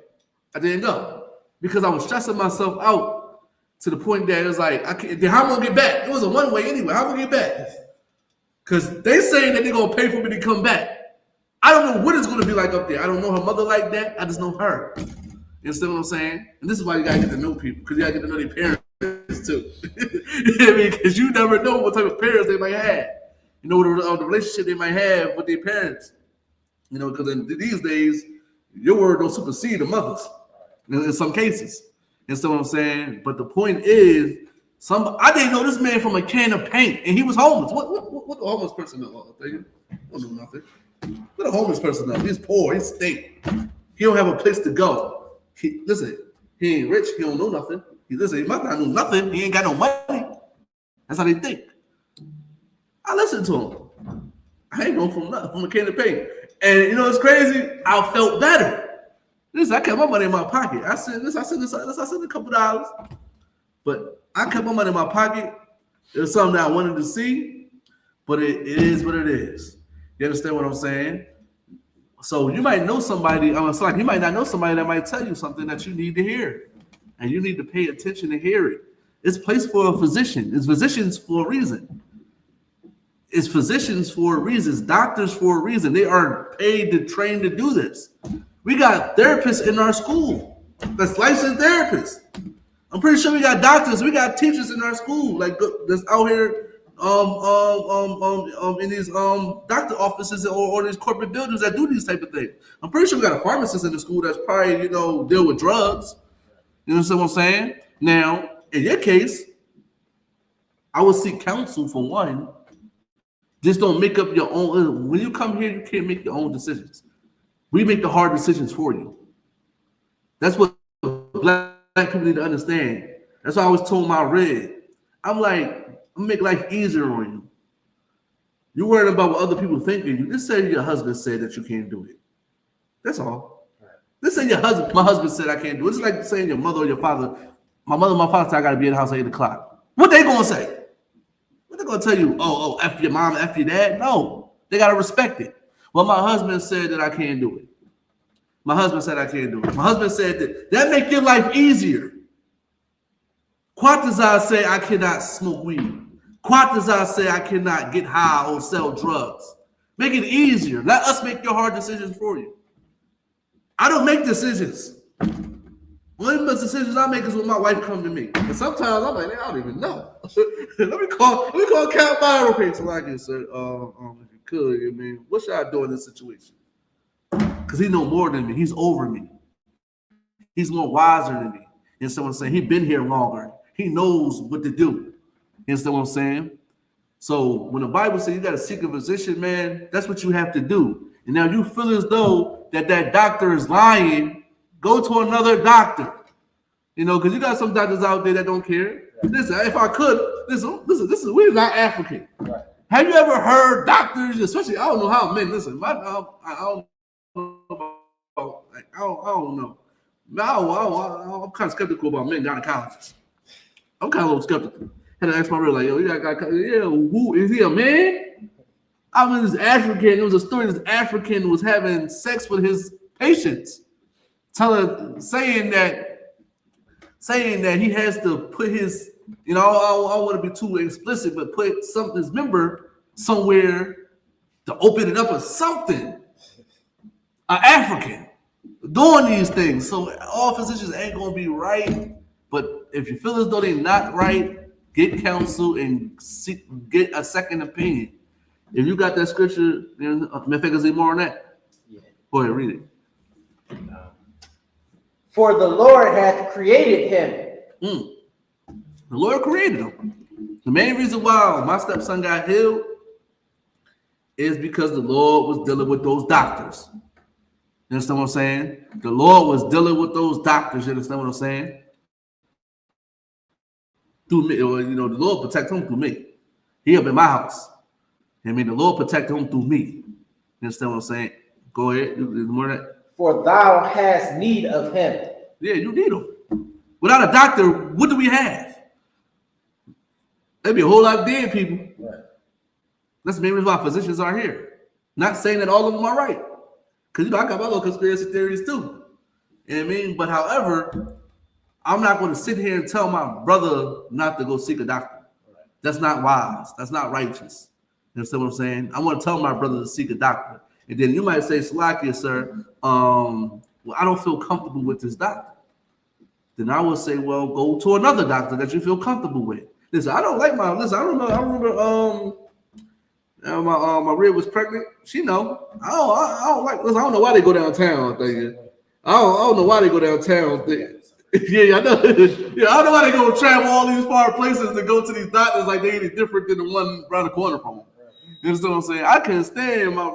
I didn't go. Because I was stressing myself out to the point that it was like, how am I going to get back? It was a one-way anyway. How am I going to get back? Because they saying that they're going to pay for me to come back. I don't know what it's going to be like up there. I don't know her mother like that. I just know her. You understand what I'm saying? And this is why you got to get to know people, because you got to get to know their parents too. You know what I mean? Because you never know what type of parents they might have. You know, the relationship they might have with their parents. Because in these days, your word don't supersede the mother's in some cases. You understand what I'm saying? But the point is, I didn't know this man from a can of paint, and he was homeless. What the homeless person know? I don't know nothing. What a homeless person knows? He's poor. He's stink. He don't have a place to go. He ain't rich. He don't know nothing. He might not know nothing. He ain't got no money. That's how they think. I listened to him. I ain't know from a can of paint. And it's crazy. I felt better. Listen, I kept my money in my pocket. I sent a couple dollars, but I kept my money in my pocket. It was something that I wanted to see, but it is what it is. You understand what I'm saying? So you might know somebody. You might not know somebody that might tell you something that you need to hear, and you need to pay attention to hear it. It's placed for a physician. It's physicians for a reason. It's physicians for a reason. It's doctors for a reason. They are paid to train to do this. We got therapists in our school that's licensed therapists. I'm pretty sure we got doctors, we got teachers in our school, like that's out here in these doctor offices or these corporate buildings that do these type of things. I'm pretty sure we got a pharmacist in the school that's probably, deal with drugs. You know what I'm saying? Now, in your case, I would seek counsel for one. Just don't make up your own. When you come here, you can't make your own decisions. We make the hard decisions for you. That's what black people need to understand. That's why I always told my red. I'm like, I'm make life easier on you. You're worried about what other people think of you. Just say your husband said that you can't do it. That's all. Just say my husband said I can't do it. It's like saying your mother or your father. My mother and my father said I got to be in the house at 8 o'clock. What they gonna say? What they gonna tell you? Oh, F your mom, F your dad? No, they gotta respect it. Well, my husband said that I can't do it. My husband said I can't do it. My husband said that make your life easier. Quatazar say I cannot smoke weed. Quatazar say I cannot get high or sell drugs. Make it easier. Let us make your hard decisions for you. I don't make decisions. One of the decisions I make is when my wife comes to me. And sometimes I'm like, I don't even know. let me call Count Byron real quick so I can say, if you could, I mean, what should I do in this situation? Because he know more than me. He's over me. He's more wiser than me. And someone saying he's been here longer. He knows what to do. You understand what I'm saying? So when the Bible says you got to seek a physician, man, that's what you have to do. And now you feel as though that doctor is lying, go to another doctor. Because you got some doctors out there that don't care. Listen, if I could, listen, we're not African. Right. Have you ever heard doctors, especially, I don't know how men, listen, I don't know. I'm kind of skeptical about men gynecologists. I'm kind of a little skeptical. Had to ask my real, like, yo, who is he, a man? I was this African. It was a story. This African was having sex with his patients, saying that he has to put his, I don't want to be too explicit, but put his member somewhere to open it up or something. An African doing these things. So all physicians ain't gonna be right. But if you feel as though they're not right, get counsel and get a second opinion. If you got that scripture, is more on that? Yeah. Go ahead, read it. For the Lord hath created him. The Lord created him. The main reason why my stepson got healed is because the Lord was dealing with those doctors. You understand what I'm saying? The Lord was dealing with those doctors. You understand what I'm saying? Through me, or the Lord protect him through me. He up in my house. I mean, the Lord protect him through me. You understand what I'm saying? Go ahead. More of that. For thou hast need of him. Yeah, you need him. Without a doctor, what do we have? There'd be a whole lot of dead people. Right. That's the main reason why physicians are here. Not saying that all of them are right. Because, I got my little conspiracy theories too. You know what I mean? But however, I'm not going to sit here and tell my brother not to go seek a doctor. Right. That's not wise. That's not righteous. You understand what I'm saying? I want to tell my brother to seek a doctor. And then you might say, Salakia, sir, well, I don't feel comfortable with this doctor. Then I will say, well, go to another doctor that you feel comfortable with. Listen, I don't like listen, I don't know. I remember my rib was pregnant. She know. I don't like. Listen, I don't know why they go downtown. I don't know why they go downtown. Yeah, I know. Yeah, I don't know why they go travel all these far places to go to these doctors like they ain't different than the one around the corner from them. You understand what I'm saying? I couldn't stand my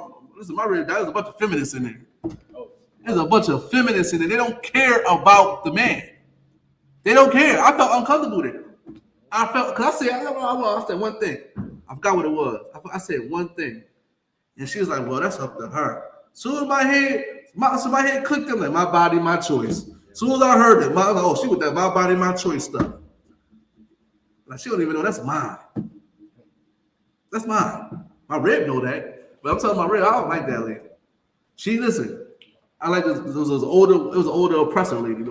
rib. There's a bunch of feminists in there. There's a bunch of feminists in there. They don't care about the man. They don't care. I felt uncomfortable there. I felt, because I said one thing. I forgot what it was. I said one thing. And she was like, well, that's up to her. Soon as my head clicked, I'm like, my body, my choice. Soon as I heard it, she with that my body, my choice stuff. Like, she don't even know that's mine. That's mine. My rib know that. But I'm telling my rib, I don't like that lady. She, listen, I like this. It was an older oppressor lady.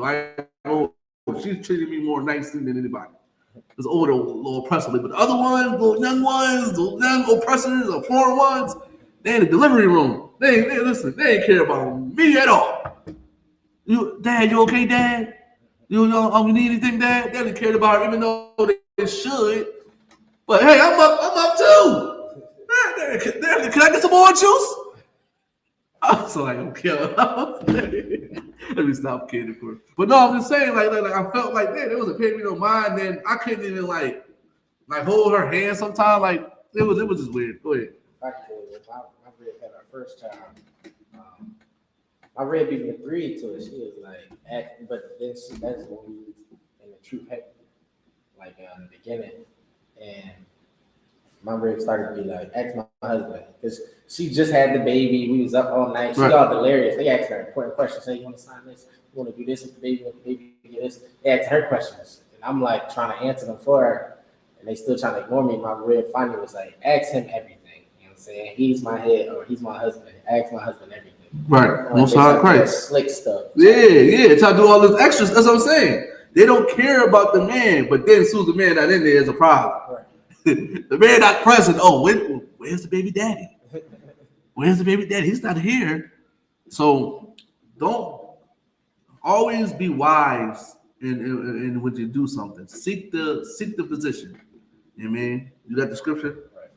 She treated me more nicely than anybody. It was older, little oppressor lady. But the other ones, the young ones, the young oppressors, the foreign ones, they in the delivery room. They ain't care about me at all. Dad, you okay, Dad? You know, you need anything, Dad? They didn't care about her, even though they should. But hey, I'm up too. Dad, can I get some more juice? I was like, okay. Let me stop kidding for it. But no, I'm just saying, like I felt like that. It was a pay me no mind. Then I couldn't even like hold her hand sometimes. Like it was just weird. Go ahead. My Red had our first child. My Red even agreed to it. She was like, but then that's when we was in the true heck, like in the beginning, and my Red started to be like, ask my husband, because she just had the baby. We was up all night. She all delirious. They asked her important questions. Say, you want to sign this? You want to do this with the baby? You want the baby to get this? They asked her questions, and I'm like trying to answer them for her, and they still trying to ignore me. My Red finally was like, ask him everything. You know what I'm saying? He's my head, or he's my husband. Ask my husband everything. Right. Most high Christ. Slick stuff. Yeah. Try to do all this extras. That's what I'm saying. They don't care about the man, but then as soon as the man not in there is a problem. Right. The man not present. Oh, where's the baby daddy? Where's the baby daddy? He's not here. So don't always be wise in when you do something. Seek the position. You know what I mean? You got the scripture? Right.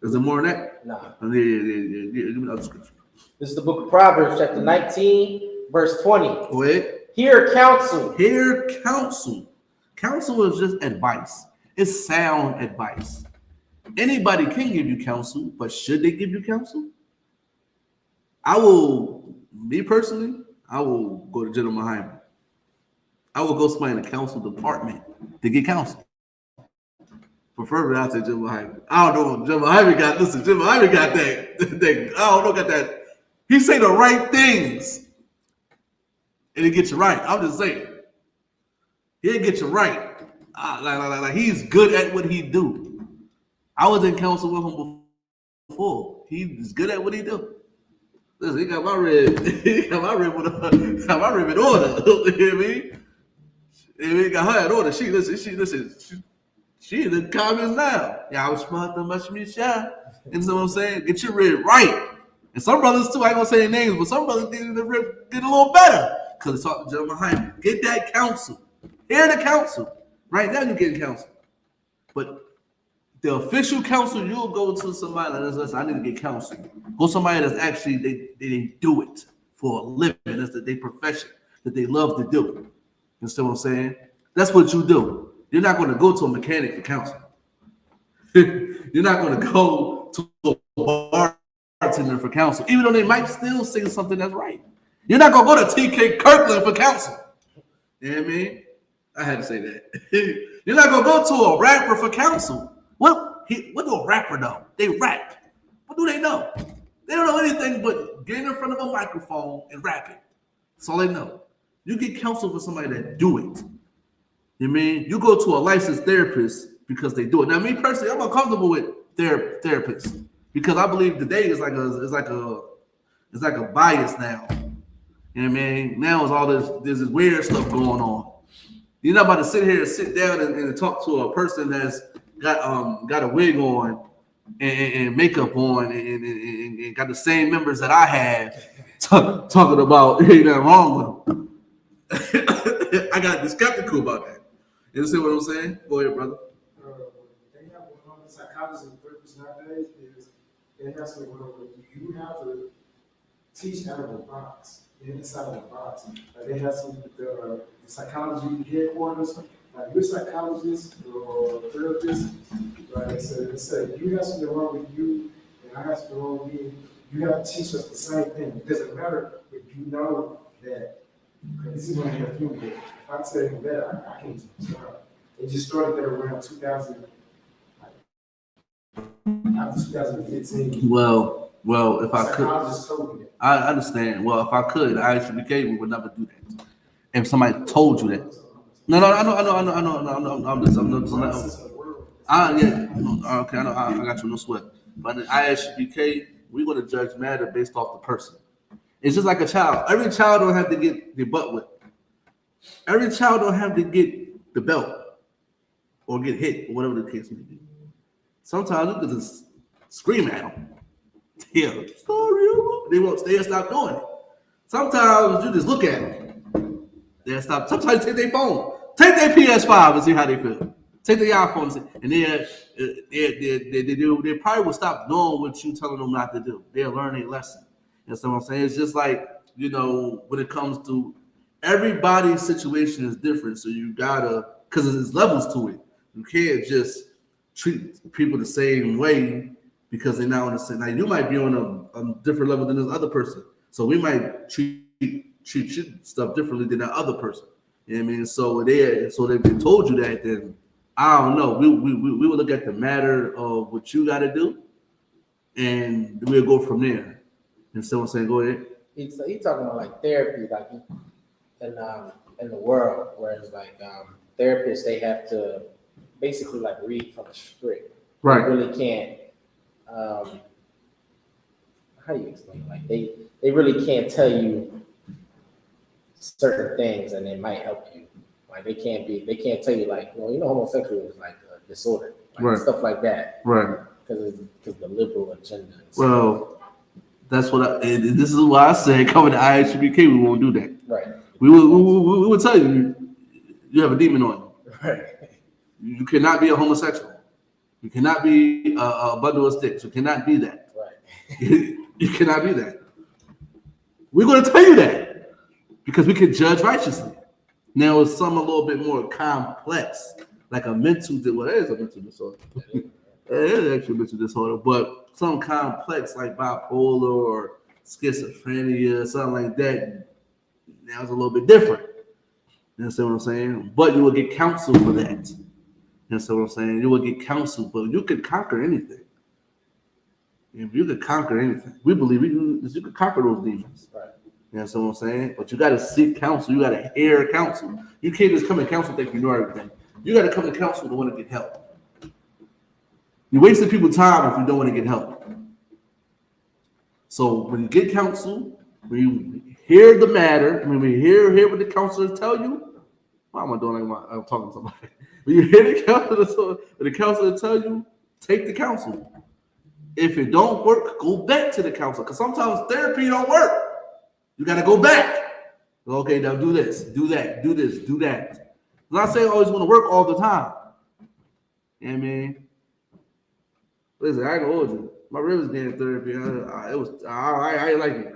Is there more than that? No. Yeah. Give me the scripture. This is the book of Proverbs, chapter 19, verse 20. Wait. Hear counsel. Hear counsel. Counsel is just advice. It's sound advice. Anybody can give you counsel, but should they give you counsel? Me personally, I will go to General Muhammad. I will go somebody in the council department to get counsel. Preferably, I'll say General Muhammad. I don't know. General Muhammad got that. I don't know, got that. He say the right things, and he gets you right. I'm just saying. He'll get you right. Like he's good at what he do. I was in council with him before. He's good at what he do. Listen, he got my red. He got my red in order. You hear me? He got her in order. She in the comments now. Yeah, I was smart to much me shy. You know what I'm saying? Get your red right. And some brothers too, I ain't gonna say their names, but some brothers get a little better. Because it's talking to General Muhammad. Get that counsel. Hear the counsel. Right now you're getting counsel. But the official counsel, you'll go to somebody that says, I need to get counsel. Go somebody that's actually, they do it for a living. That's their profession that they love to do. You see what I'm saying? That's what you do. You're not going to go to a mechanic for counsel. You're not going to go to a bartender for counsel, even though they might still say something that's right. You're not going to go to T.K. Kirkland for counsel. You know what I mean? I had to say that. You're not going to go to a rapper for counsel. What do a rapper know? They rap. What do they know? They don't know anything but getting in front of a microphone and rapping. That's all they know. You get counsel for somebody that do it. You mean? You go to a licensed therapist because they do it. Now, me personally, I'm uncomfortable with therapists because I believe today is like a bias now. You know what I mean? Now it's all there's this weird stuff going on. You're not about to sit down and talk to a person that's got a wig on and makeup on and got the same members that I have talking about ain't nothing wrong with them. I got to be skeptical about that. You see what I'm saying? Go ahead, brother. They have one of the psychologists and therapists nowadays is they have something where you have to teach out of a box, inside of a box. Like they have some the psychology headquarters, like you're a psychologist or a therapist, right? They say you have something wrong with you, and I have something wrong with me. You have to teach us the same thing. It doesn't matter if you know that. This is what I have to do. If I tell you that, I can't start. It just started that around 2000, after 2015. Well, if I could, I understand. Well, if I could, I.S.U.P.K, we would never do that. If somebody told you that. No, I know. I'm just. Okay, I know. I got you. No sweat. But in I.S.U.P.K, we're going to judge matter based off the person. It's just like a child. Every child don't have to get their butt whipped. Every child don't have to get the belt or get hit or whatever the case may be. Sometimes you can just scream at them. Yeah, sorry, they won't stay and stop doing it. Sometimes you just look at them They'll stop. Sometimes take their phone, take their PS5 and see how they feel. Take their iPhone and they probably will stop doing what you telling them not to do. They'll learn a lesson. You know what I'm saying? It's just like, you know, when it comes to everybody's situation is different. So you gotta, because there's levels to it. You can't just treat people the same way because they're not on the same. Now you might be on a different level than this other person. So we might treat you stuff differently than that other person. You know what I mean? So if they told you that, then I don't know. We will look at the matter of what you got to do, and we'll go from there. And someone saying, "Go ahead." He's talking about like therapy, like in the world, whereas like therapists, they have to basically like read from a script. Right. They really can't. How do you explain? Like they really can't tell you certain things, and it might help you. Like they can't tell you like, well, you know, homosexual is like a disorder, like right. stuff like that. Right. Because the liberal agenda. Well, that's what this is why I said coming to I.S.U.P.K, we won't do that. Right. We will tell you have a demon on you. Right. You cannot be a homosexual. You cannot be a bundle of sticks. You cannot be that. Right. You cannot be that. We're going to tell you that because we can judge righteously. Now it's some a little bit more complex, like a mental disorder. Well, it is a mental disorder. It is actually a mental disorder, but some complex like bipolar or schizophrenia, something like that. Now it's a little bit different. You understand what I'm saying? But you will get counsel for that. You understand what I'm saying? You will get counsel, but you can conquer anything. You can conquer anything. We believe you can conquer those demons. Right. You know what I'm saying? But you got to seek counsel. You got to hear counsel. You can't just come to counsel think you know everything. You got to come to counsel to want to get help. You're wasting people's time if you don't want to get help. So when you get counsel, when you hear the matter, when we hear what the counselors tell you, why am I doing like I'm talking to somebody? When you hear the counselor tell you, take the counsel. If it don't work, go back to the counselor. Because sometimes therapy don't work. You got to go back. Okay, now do this, do that, do this, do that. I'm not saying I always want to work all the time. You know what I mean? Listen, I ain't gonna hold you. My ribs getting therapy. I like it.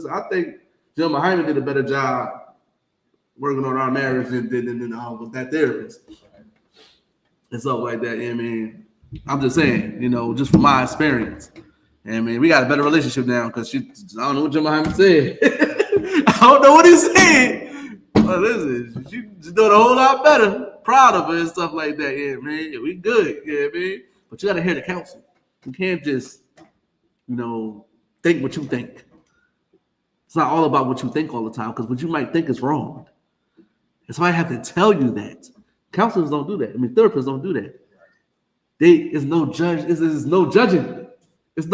I think Jill Muhammad did a better job working on our marriage than with that therapist. And stuff like that. You know what I mean? I'm just saying, you know, just from my experience. And I mean, we got a better relationship now because I don't know what Jim Muhammad said. I don't know what he said. But listen, she's doing a whole lot better. Proud of her and stuff like that. Yeah, man. We good. Yeah, man. But you got to hear the counsel. You can't just, you know, think what you think. It's not all about what you think all the time because what you might think is wrong. That's why I have to tell you that. Counselors don't do that. I mean, therapists don't do that. It's no judge. It's no judging. It's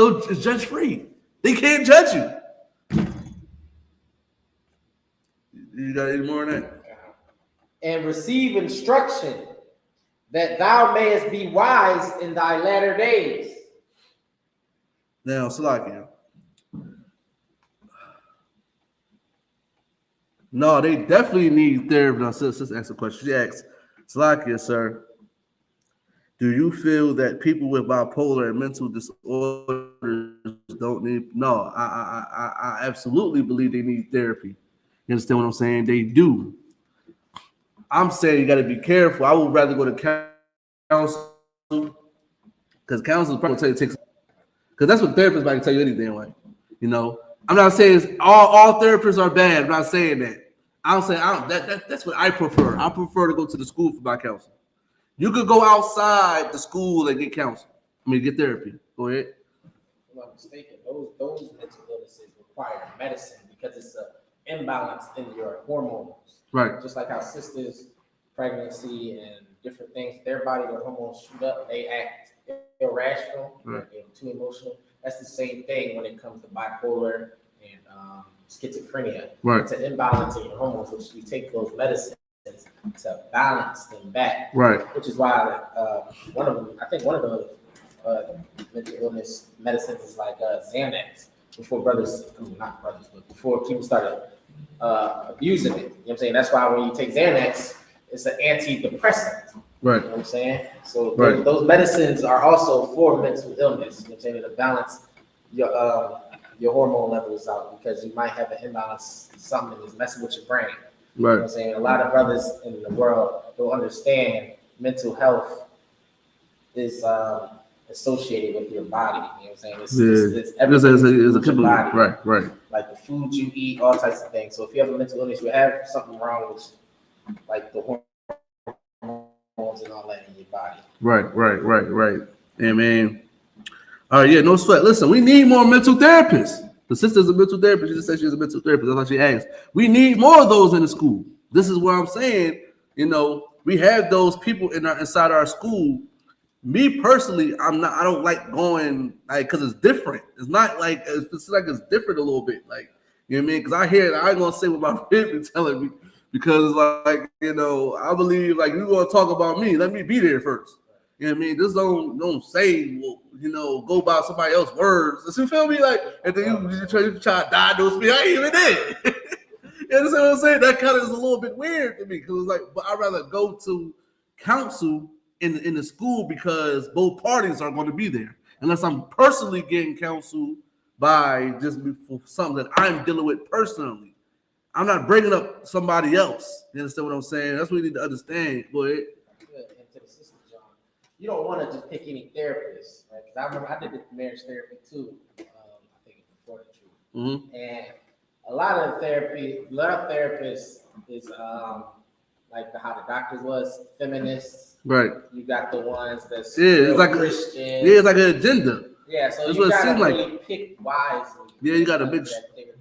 judge free. They can't judge you. You got any more on that? And receive instruction that thou mayest be wise in thy latter days. Now, Salakia. No, they definitely need therapy. Now, sister asked a question. She asked, Salakia, sir, do you feel that people with bipolar and mental disorders don't need? No, I absolutely believe they need therapy. You understand what I'm saying? They do. I'm saying you got to be careful. I would rather go to counsel because counsel is probably tell you to take. Because that's what therapists might tell you anything like. You know, I'm not saying all therapists are bad. I'm not saying that. I'm saying that's what I prefer. I prefer to go to the school for my counseling. You could go outside the school and get counsel. Get therapy. Go ahead. If I'm not mistaken, those mental illnesses require medicine because it's an imbalance in your hormones. Right. Just like how sisters, pregnancy, and different things, their body, their hormones shoot up, they act irrational, right. Too emotional. That's the same thing when it comes to bipolar and schizophrenia. Right. It's an imbalance in your hormones, which you take those medicines to balance them back. Right. Which is why one of the mental illness medicines is like Xanax. before brothers, I mean, not brothers, but before people started abusing it. You know what I'm saying? That's why when you take Xanax, it's an antidepressant. Right. You know what I'm saying? So Right. those medicines are also for mental illness. You know what I'm saying? To balance your hormone levels out, because you might have an imbalance, something that's messing with your brain. Right. You know what I'm saying? A lot of brothers in the world don't understand mental health is associated with your body. You know what I'm saying? It's a chemical. body. Right. Like the food you eat, all types of things. So if you have a mental illness, you have something wrong with like the hormones and all that in your body. Right. And man, all right, yeah, no sweat. Listen, we need more mental therapists. The sister's a mental therapist. She just said she's a mental therapist. That's what she asked. We need more of those in the school. This is what I'm saying. You know, we have those people inside our school. Me personally, I don't like going like because it's different. It's not like it's like it's different a little bit. Like, you know what I mean? Because I hear it, I ain't gonna say what my friend telling me, because like, you know, I believe like you gonna talk about me, let me be there first. You know what I mean? Just don't say, well, you know, go by somebody else's words. You feel me? Like, and then you try to diagnose me. I ain't even there. You understand what I'm saying? That kind of is a little bit weird to me, because it's like, but I'd rather go to counsel in the school, because both parties are going to be there, unless I'm personally getting counsel by just for something that I'm dealing with personally. I'm not bringing up somebody else. You understand what I'm saying? That's what you need to understand. Go ahead. And to the sister, John, you don't want to just pick any therapist, right? Because I remember I did the marriage therapy too. I think before the truth. Mm-hmm. And a lot of therapists is like how the doctors was feminists. Right. You got the ones that's it's like Christian. It's like an agenda. Yeah, so that's you what it gotta seemed really like. pick wisely. Yeah, you gotta mix.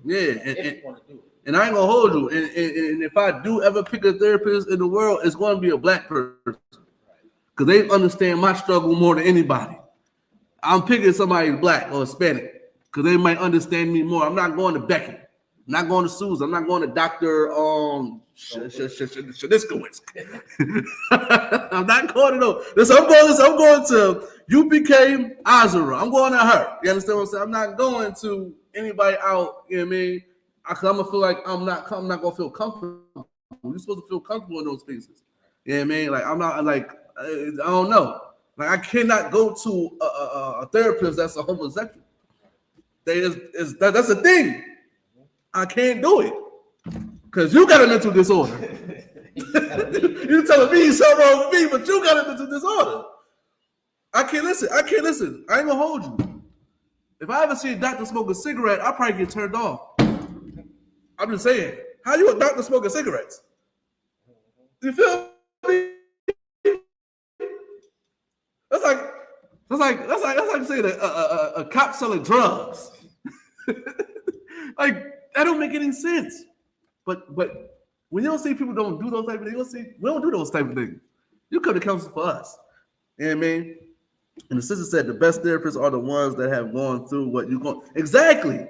Yeah, if you want to do it. And I ain't gonna hold you. And if I do ever pick a therapist in the world, it's going to be a black person, because they understand my struggle more than anybody. I'm picking somebody black or Hispanic because they might understand me more. I'm not going to Becky. I'm not going to Susan. I'm not going to Dr. Shadiskowitz. I'm not going to know. Listen, I'm going to U.P.K. Azura. I'm going to her. You understand what I'm saying? I'm not going to anybody out. You know what I mean? Because I'm gonna feel like I'm not gonna feel comfortable. You're supposed to feel comfortable in those spaces. You know what I mean? Like I'm not like I don't know. Like I cannot go to a therapist that's a homosexual. That's a thing. I can't do it because you got a mental disorder. You're telling me something wrong with me, but you got a mental disorder. I can't listen. I ain't gonna hold you. If I ever see a doctor smoke a cigarette, I'll probably get turned off. I'm just saying, how you a doctor smoking cigarettes? You feel me? That's like saying a cop selling drugs. Like that don't make any sense. But when you don't see people don't do those type of things, we don't do those type of things. You come to counsel for us. You know what I mean? And the sister said the best therapists are the ones that have gone through what you're going. Exactly. You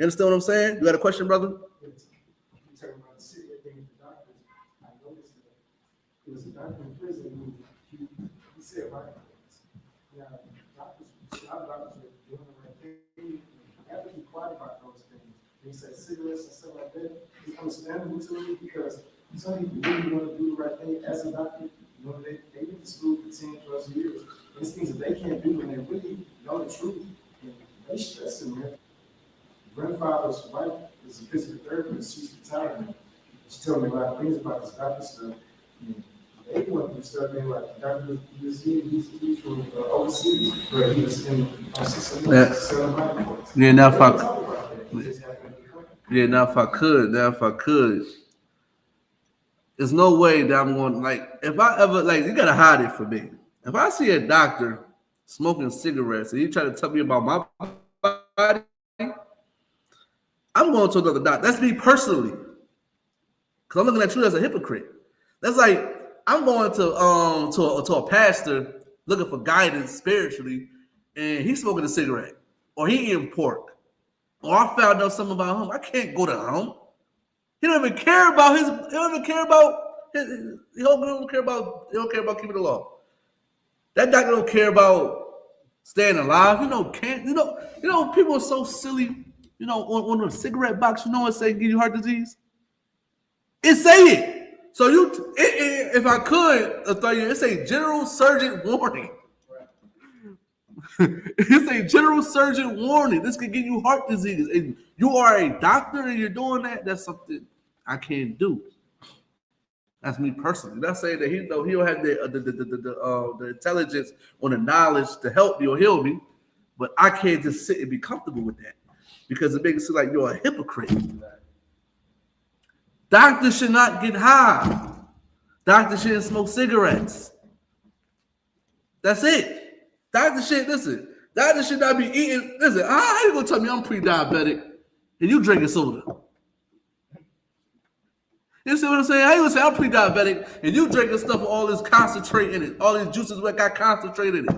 understand what I'm saying? You got a question, brother? You're talking about the cigarette thing with the doctors. I noticed that there was a doctor in prison who he said right. Now, doctors, a lot of doctors are doing the right thing. You have to be quiet about those things. When he said cigarettes and stuff like that, it's understandable to me, because some people really want to do the right thing as a doctor. You know, they went to school for 10 plus years. There's things that they can't do, and they really know the truth. And they stressing, man. Grandfather's wife is a physical therapist. She's retired. She told me a lot of things about this doctor stuff. And they went through stuff, and like Dr. He's from overseas, where he was in Now if I could, there's no way that I'm going, like, if I ever, like, you gotta hide it for me. If I see a doctor smoking cigarettes and he try to tell me about my body, I'm going to another doctor. That's me personally, because I'm looking at you as a hypocrite. That's like I'm going to a pastor looking for guidance spiritually, and he's smoking a cigarette, or he eating pork, or I found out something about him. I can't go to him. He don't even care about his. He don't even care about his. He don't care about keeping the law. That doctor don't care about staying alive. You know, people are so silly. You know, on the cigarette box, you know what say give you heart disease? It say it. So if I could tell you, it's a general surgeon warning. It's a general surgeon warning. This could give you heart disease. And you are a doctor and you're doing that. That's something I can't do. That's me personally. Not saying that he don't have the intelligence or the knowledge to help me or heal me, but I can't just sit and be comfortable with that because it makes it seem like you're a hypocrite. Doctors should not get high. Doctors shouldn't smoke cigarettes. That's it. Doctors should listen. Doctors should not be eating. Listen, how you gonna tell me I'm pre-diabetic and you drinking soda? You see what I'm saying? How you gonna say I'm pre-diabetic and you drinking stuff with all this concentrate in it, all these juices that got concentrate in it?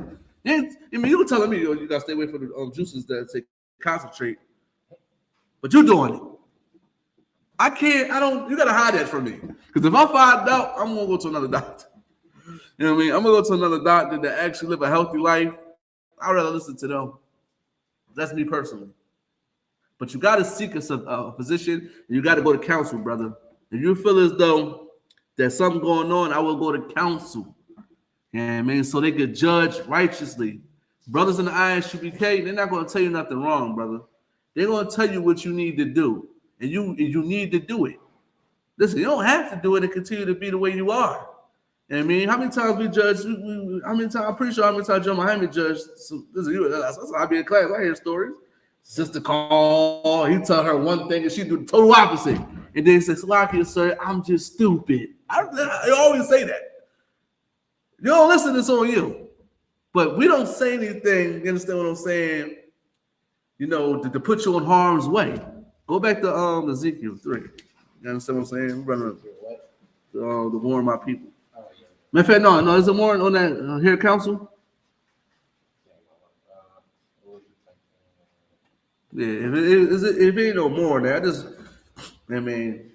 I mean, you were telling me you gotta stay away from the juices that say concentrate, but you doing it. I can't. I don't. You gotta hide that from me because if I find out, I'm gonna go to another doctor. You know what I mean? I'm gonna go to another doctor that actually live a healthy life. I'd rather listen to them. That's me personally. But you gotta seek a physician and you gotta go to counsel, brother. If you feel as though there's something going on, I will go to counsel. Yeah, man, so they could judge righteously. Brothers in the I.S.U.P.K, they're not going to tell you nothing wrong, brother. They're going to tell you what you need to do, and you need to do it. Listen, you don't have to do it and continue to be the way you are. You know what I mean? How many times we judge? How many times? I'm pretty sure how many times John Muhammad judged. So, listen, I be in class. I hear stories. Sister call, he tell her one thing and she do the total opposite. And then he says, "Salakia, sir, I'm just stupid." I always say that. You don't listen, it's on you. But we don't say anything, you understand what I'm saying? You know, to put you in harm's way. Go back to Ezekiel 3. You understand what I'm saying? Brother, to warn my people. Matter of fact, no, is it more on that here council? Yeah, if it ain't no more there, I mean,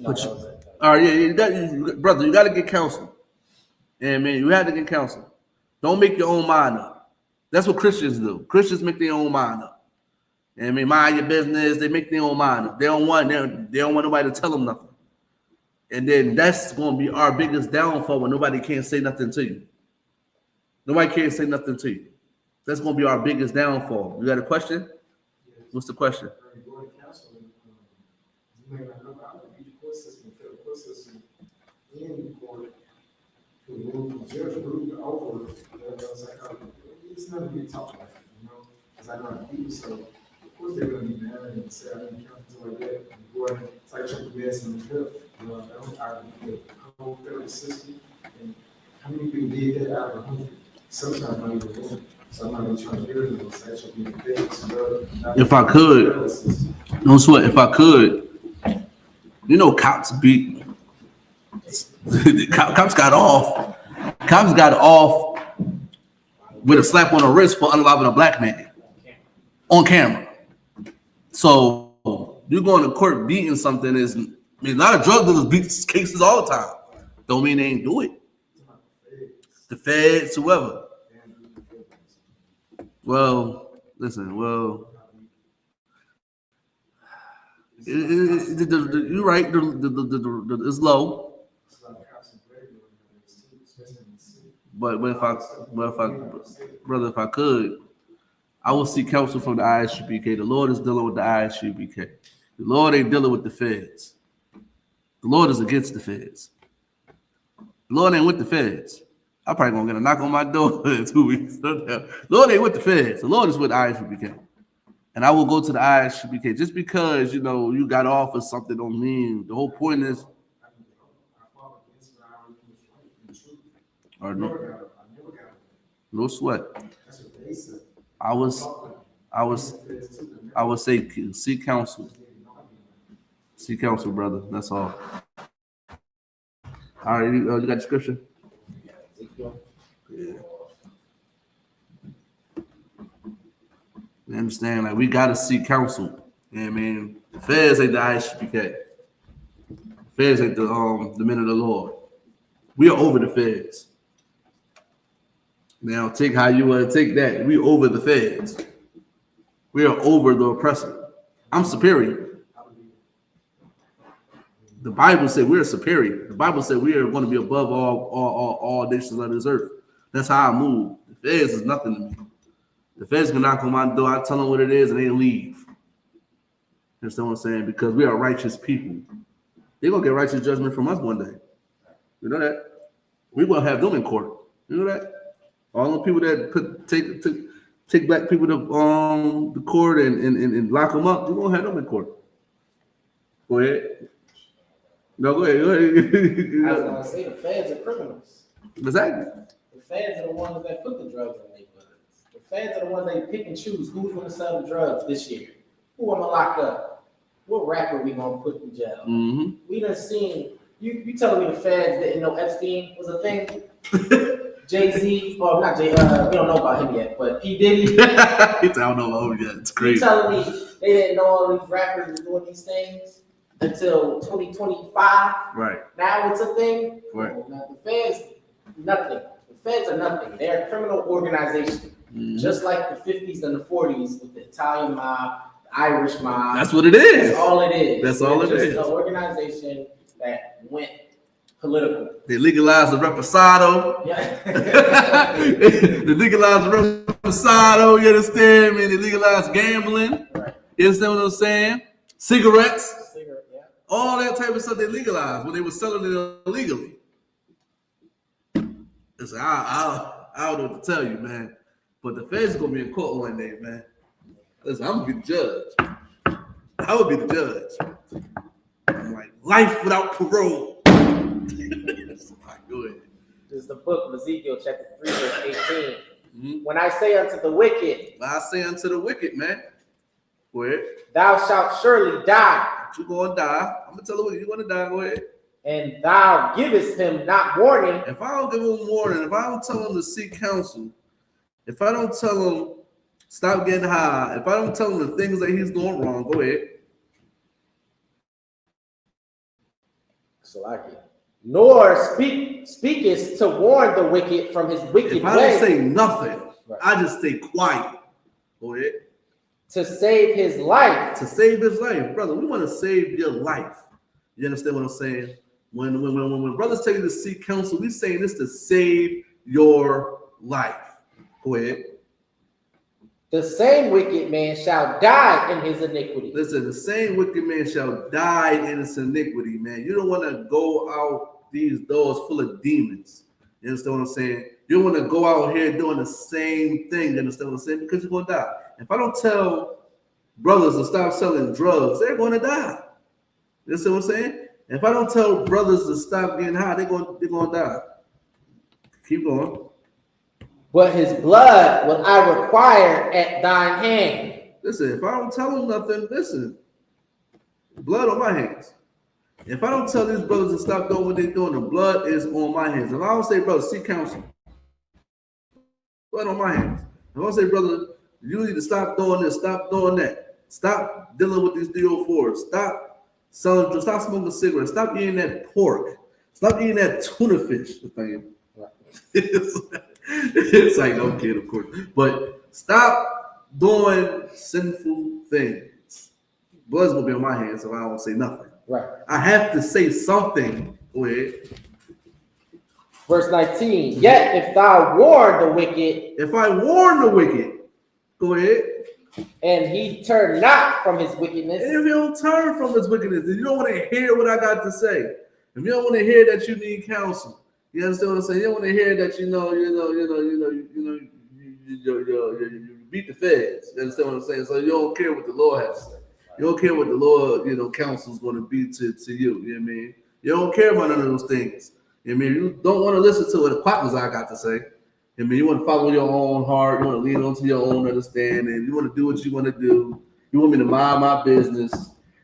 all right, yeah, brother, you got to get counsel. Yeah, man, you have to get counsel. Don't make your own mind up. That's what Christians do. Christians make their own mind up. I mean, mind your business. They make their own mind up. They don't want nobody to tell them nothing. And then that's going to be our biggest downfall when nobody can't say nothing to you. Nobody can't say nothing to you. That's going to be our biggest downfall. You got a question? What's the question? It's not a big talk about it, you know, because I know people, so of course they're going to be mad and say, I didn't count something like that. And go ahead, it's like Chuck Bass in the trip. You know, I don't the whole federal system. And how many people did that out of 100? Sometimes not even one. So I'm not even trying to hear them. It's actually being fixed. If I could, no sweat, if I could, you know, cops beat. Cops got off. Cops got off with a slap on the wrist for unaliving a black man on camera. So you going to court beating something is, I mean, a lot of drug dealers beat cases all the time. Don't mean they ain't do it. The feds, whoever. Well, listen, you're right. It's low. But if I could, I will seek counsel from the I.S.U.P.K. The Lord is dealing with the I.S.U.P.K. The Lord ain't dealing with the feds. The Lord is against the feds. The Lord ain't with the feds. I'm probably gonna get a knock on my door in 2 weeks. The Lord ain't with the feds. The Lord is with the I.S.U.P.K. And I will go to the I.S.U.P.K. Just because, you know, you got off or something don't mean the whole point is. Or no sweat. I would say seek counsel. Seek counsel, brother. That's all. All right, you got the scripture? Yeah. You understand? Like, we gotta seek counsel. You know what I mean? The feds ain't the I.S.U.P.K. The feds ain't the men of the Lord. We are over the feds. Now, take how you want to take that. We over the feds. We are over the oppressor. I'm superior. The Bible said we're superior. The Bible said we are going to be above all nations on this earth. That's how I move. The feds is nothing to me. The feds can knock on my door. I tell them what it is, and they leave. You understand what I'm saying? Because we are righteous people. They're gonna get righteous judgment from us one day. You know that? We're gonna have them in court. You know that? All the people that take black people to the court and lock them up, we're gonna have them in court. Go ahead. No, go ahead. I was gonna say the feds are criminals. Exactly. The feds are the ones that put the drugs in their bodies. The feds are the ones that pick and choose who's gonna sell the drugs this year. Who I'm gonna lock up? What rapper we gonna put in jail? Mm-hmm. We done seen you telling me the feds didn't know Epstein was a thing? Jay-Z, or not Jay, we don't know about him yet, but P. Diddy. I don't know about him yet. It's crazy. You telling me they didn't know all these rappers were doing these things until 2025? Right. Now it's a thing? Right. Now the feds, nothing. The feds are nothing. They're a criminal organization. Mm-hmm. Just like the 50s and the 40s with the Italian mob, the Irish mob. That's what it is. That's all it is. That's all it is. Just an organization that went political. They legalized the reposado. Yeah. They legalized the reposado, you understand me? They legalized gambling. Right. You understand what I'm saying? Cigarettes. Yeah. All that type of stuff they legalized when they were selling it illegally. Listen, I don't know what to tell you, man. But the feds are gonna be in court one day, man. Listen, I'm gonna be the judge. I would be the judge. I'm like, life without parole. Go ahead. This is the book of Ezekiel, chapter 3, verse 18. Mm-hmm. When I say unto the wicked, man. Go ahead. Thou shalt surely die. You're going to die. I'm going to tell you you're going to die. Go ahead. And thou givest him not warning. If I don't give him warning, if I don't tell him to seek counsel, if I don't tell him stop getting high, if I don't tell him the things that he's doing wrong, go ahead. Nor speakest to warn the wicked from his wicked way. If I don't say nothing, right, I just stay quiet. Go ahead. To save his life. To save his life. Brother, we want to save your life. You understand what I'm saying? When brothers tell you to seek counsel, we saying this to save your life. Go ahead. The same wicked man shall die in his iniquity. Listen, the same wicked man shall die in his iniquity, man. You don't want to go out these doors full of demons. You understand what I'm saying? You don't want to go out here doing the same thing. You understand what I'm saying? Because you're going to die. If I don't tell brothers to stop selling drugs, they're going to die. You understand what I'm saying? If I don't tell brothers to stop getting high, they're going to die. Keep going. But his blood will I require at thine hand. Listen, if I don't tell them nothing, listen, blood on my hands. If I don't tell these brothers to stop doing what they're doing, the blood is on my hands. If I don't say, brother, seek counsel, blood on my hands. If I don't say, brother, you need to stop doing this, stop doing that, stop dealing with these DO4s, stop selling, stop smoking cigarettes, stop eating that pork, stop eating that tuna fish. It's like, no kid, of course, but stop doing sinful things. Blood's gonna be on my hands if I don't say nothing. Right. I have to say something. Go ahead. Verse 19. Yet if thou warn the wicked, if I warn the wicked, go ahead. And he turn not from his wickedness. And if he don't turn from his wickedness, then you don't want to hear what I got to say. If you don't want to hear that you need counsel. You understand what I'm saying? You don't want to hear that you beat the feds. You understand what I'm saying? So you don't care what the Lord has to say. You don't care what the Lord, counsel is going to be to you. You know what I mean? You don't care about none of those things. You know what I mean? You don't want to listen to what the quackers I got to say. You know what I mean? You want to follow your own heart. You want to lean onto your own understanding. You want to do what you want to do. You want me to mind my business.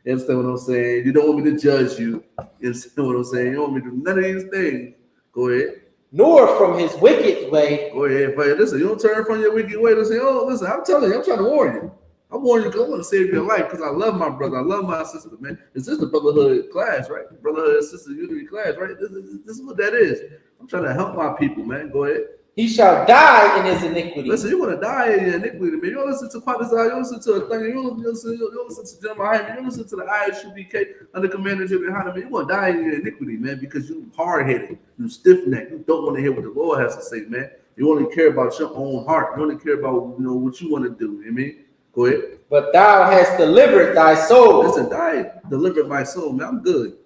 You understand what I'm saying? You don't want me to judge you. You understand what I'm saying? You don't want me to do none of these things. Go ahead. Nor from his wicked way. Go ahead. But listen, you don't turn from your wicked way. Listen, listen, I'm telling you, I'm trying to warn you. I'm warning you because I want to save your life because I love my brother. I love my sister, man. This is the brotherhood class, right? Brotherhood, sister, unity class, right? This is what that is. I'm trying to help my people, man. Go ahead. He shall die in his iniquity. Listen, you're gonna die in your iniquity, man. You don't listen to Quantas, you don't listen to a thing, you don't listen to Jeremiah, you don't listen to the I.S.U.P.K under commander of YAHANNA, man. You're gonna die in your iniquity, man, because you hard-headed, you stiff-necked, you don't want to hear what the Lord has to say, man. You only care about your own heart. You only care about what you want to do. You know what I mean? Go ahead. But thou hast delivered thy soul. Listen, I delivered my soul, man. I'm good.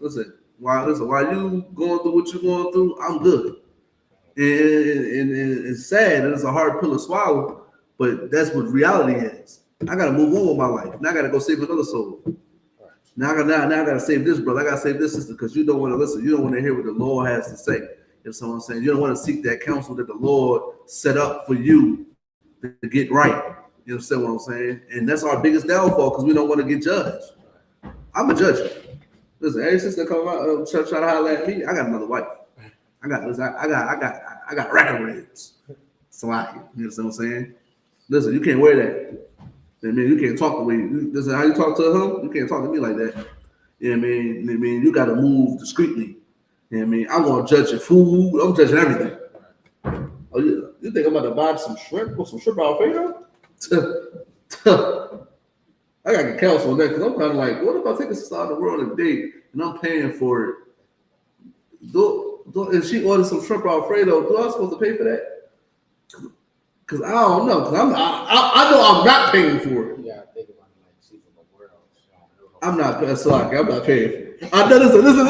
Listen, while you going through what you're going through, I'm good. And it's sad, and it's a hard pill to swallow, but that's what reality is. I gotta move on with my life. Now I gotta go save another soul. Now I gotta save this brother. I gotta save this sister, because you don't want to listen. You don't want to hear what the Lord has to say. If someone's saying you don't want to seek that counsel that the Lord set up for you to get right. You understand what I'm saying? And that's our biggest downfall, because we don't want to get judged. I'm a judge. Listen, every sister come out try to holler at me, I got another wife. I got racket ribs. Salaki. You understand what I'm saying? Listen, you can't wear that. I mean, you can't talk the way listen, how you talk to him, you can't talk to me like that. You know what I mean? You gotta move discreetly. You know what I mean? I'm gonna judge your food, I'm judging everything. Oh, you think I'm about to buy some shrimp or some shrimp Alfredo? I got to counsel on that, because I'm kind of like, what if I take a sister out of the world and date and I'm paying for it? If she orders some shrimp Alfredo, do I supposed to pay for that? Because I don't know. Because I know I'm not paying for it. Yeah, I think about it like she's in the world. I'm not paying for it. I know listen.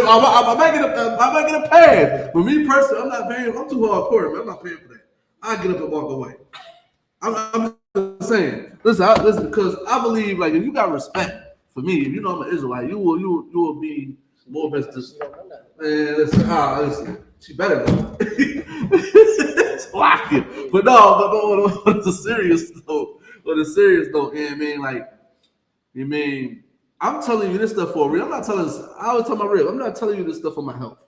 I'm making a pass. But me personally, I'm not paying. I'm too hardcore, man. I'm not paying for that. I get up and walk away. I'm saying, listen, because I believe, like, if you got respect for me, if you know I'm an Israelite, you will be more business. Man, listen, she better know. But no, on the serious note, you know what I mean? Like, you mean, I'm telling you this stuff for real. I always tell my real, I'm not telling you this stuff for my health.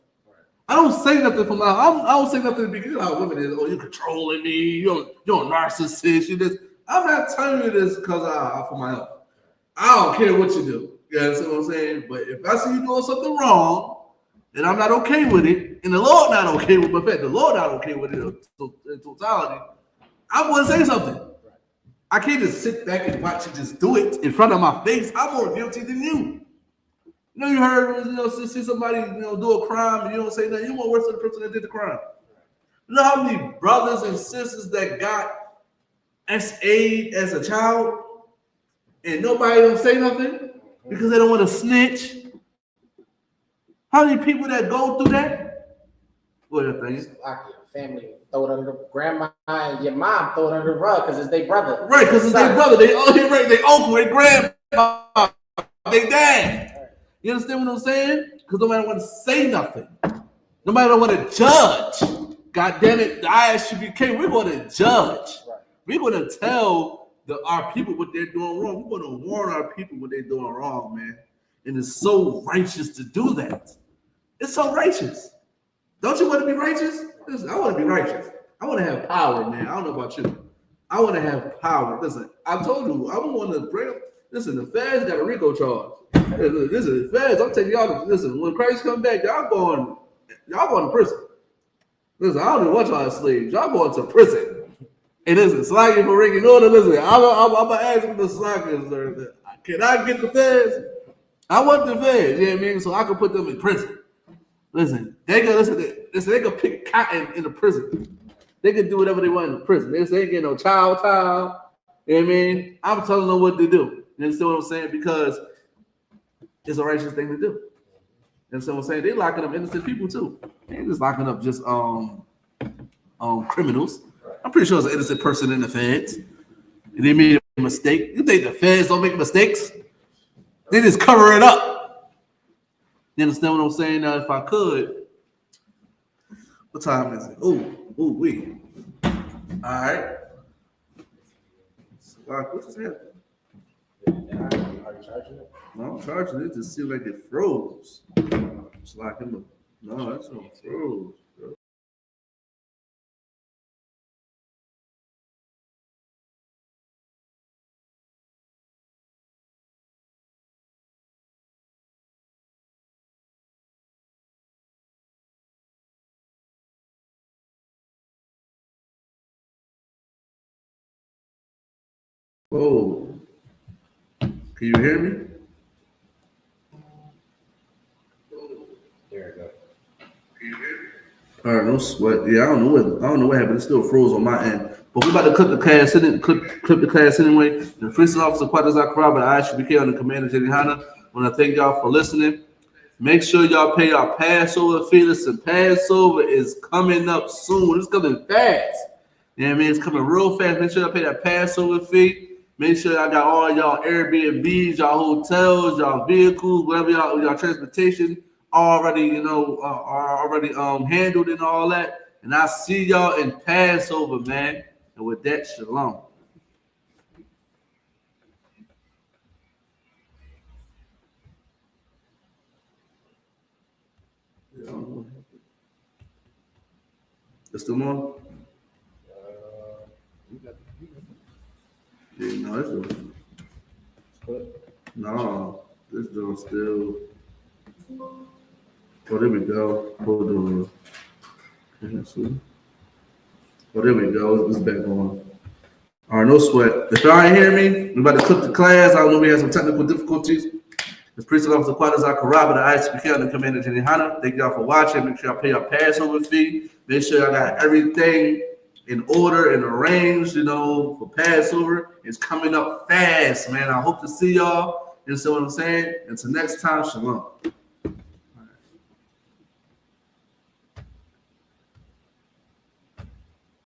I don't say nothing for my. I don't say nothing because you know how women is. Oh, you controlling me. You're a narcissist. You this. I'm not telling you this because for my health. I don't care what you do. You understand what I'm saying? But if I see you doing something wrong, and I'm not okay with it, and the Lord not okay with it, in fact, the Lord not okay with it in totality, I'm going to say something. I can't just sit back and watch you just do it in front of my face. I'm more guilty than you. You know, you heard, see somebody, do a crime and you don't say nothing. You want worse than the person that did the crime. You know how many brothers and sisters that got SA'd as a child and nobody don't say nothing because they don't want to snitch? How many people that go through that? What are things? Like your family throw it under the grandma and your mom throw it under the rug because it's their brother. Right, because it's their brother. They uncle, their grandpa, they dad. You understand what I'm saying? Because nobody want to say nothing. Nobody don't want to judge. God damn it, the I.S.U.P.K, we're going to judge. We're going to tell our people what they're doing wrong. We're going to warn our people what they're doing wrong, man. And it's so righteous to do that. It's so righteous. Don't you want to be righteous? Listen, I want to be righteous. I want to have power, man. I don't know about you. I want to have power. Listen, I told you, I don't want to bring up. Listen, the feds got a RICO charge. Listen, the feds, I'm taking y'all to, listen, when Christ come back, y'all going to prison. Listen, I don't even want y'all as slaves. Y'all going to prison. Hey, listen, slacking for Ricky. No, listen, I'm going to ask the slackers, sir. Can I get the feds? I want the feds, you know what I mean? So I can put them in prison. Listen, they can pick cotton in the prison. They can do whatever they want in the prison. They ain't getting no child. You know what I mean? I'm telling them what to do. You understand what I'm saying? Because it's a righteous thing to do. You understand what I'm saying? They locking up innocent people too. They ain't just locking up just criminals. I'm pretty sure it's an innocent person in the feds. And they made a mistake. You think the feds don't make mistakes? They just cover it up. You understand what I'm saying? Now, if I could, what time is it? Wait. All right. What's this happening? Are you charging it? No, I'm charging it. It just seems like it froze. It's like no, that's not froze. Oh, can you hear me? There we go. All right, no sweat. Yeah, I don't know what happened. It still froze on my end. But we about to clip the class clip the class anyway. The Freestyle Officer Quad Zachariah, but I.S.U.P.K on the Commander YAHANNA. I want to thank y'all for listening. Make sure y'all pay our Passover fee. Listen, Passover is coming up soon. It's coming fast. You know what I mean? It's coming real fast. Make sure y'all pay that Passover fee. Make sure y'all got all y'all Airbnbs, y'all hotels, y'all vehicles, whatever y'all transportation already, already handled and all that. And I see y'all in Passover, man. And with that, shalom. There's still more? Yeah, no, it's no, this joint still. Oh, there we go. Hold on. Oh, there we go. It's back on. All right, no sweat. If y'all ain't hear me, we're about to clip the class. I know we had some technical difficulties. This Priesthood Officer Quad Zachariah, but the I.S.U.P.K on the Commander YAHANNA. Thank y'all for watching. Make sure y'all pay your Passover fee. Make sure y'all got everything in order and arranged, for Passover. It's coming up fast, man. I hope to see y'all. You see what I'm saying? Until next time, shalom.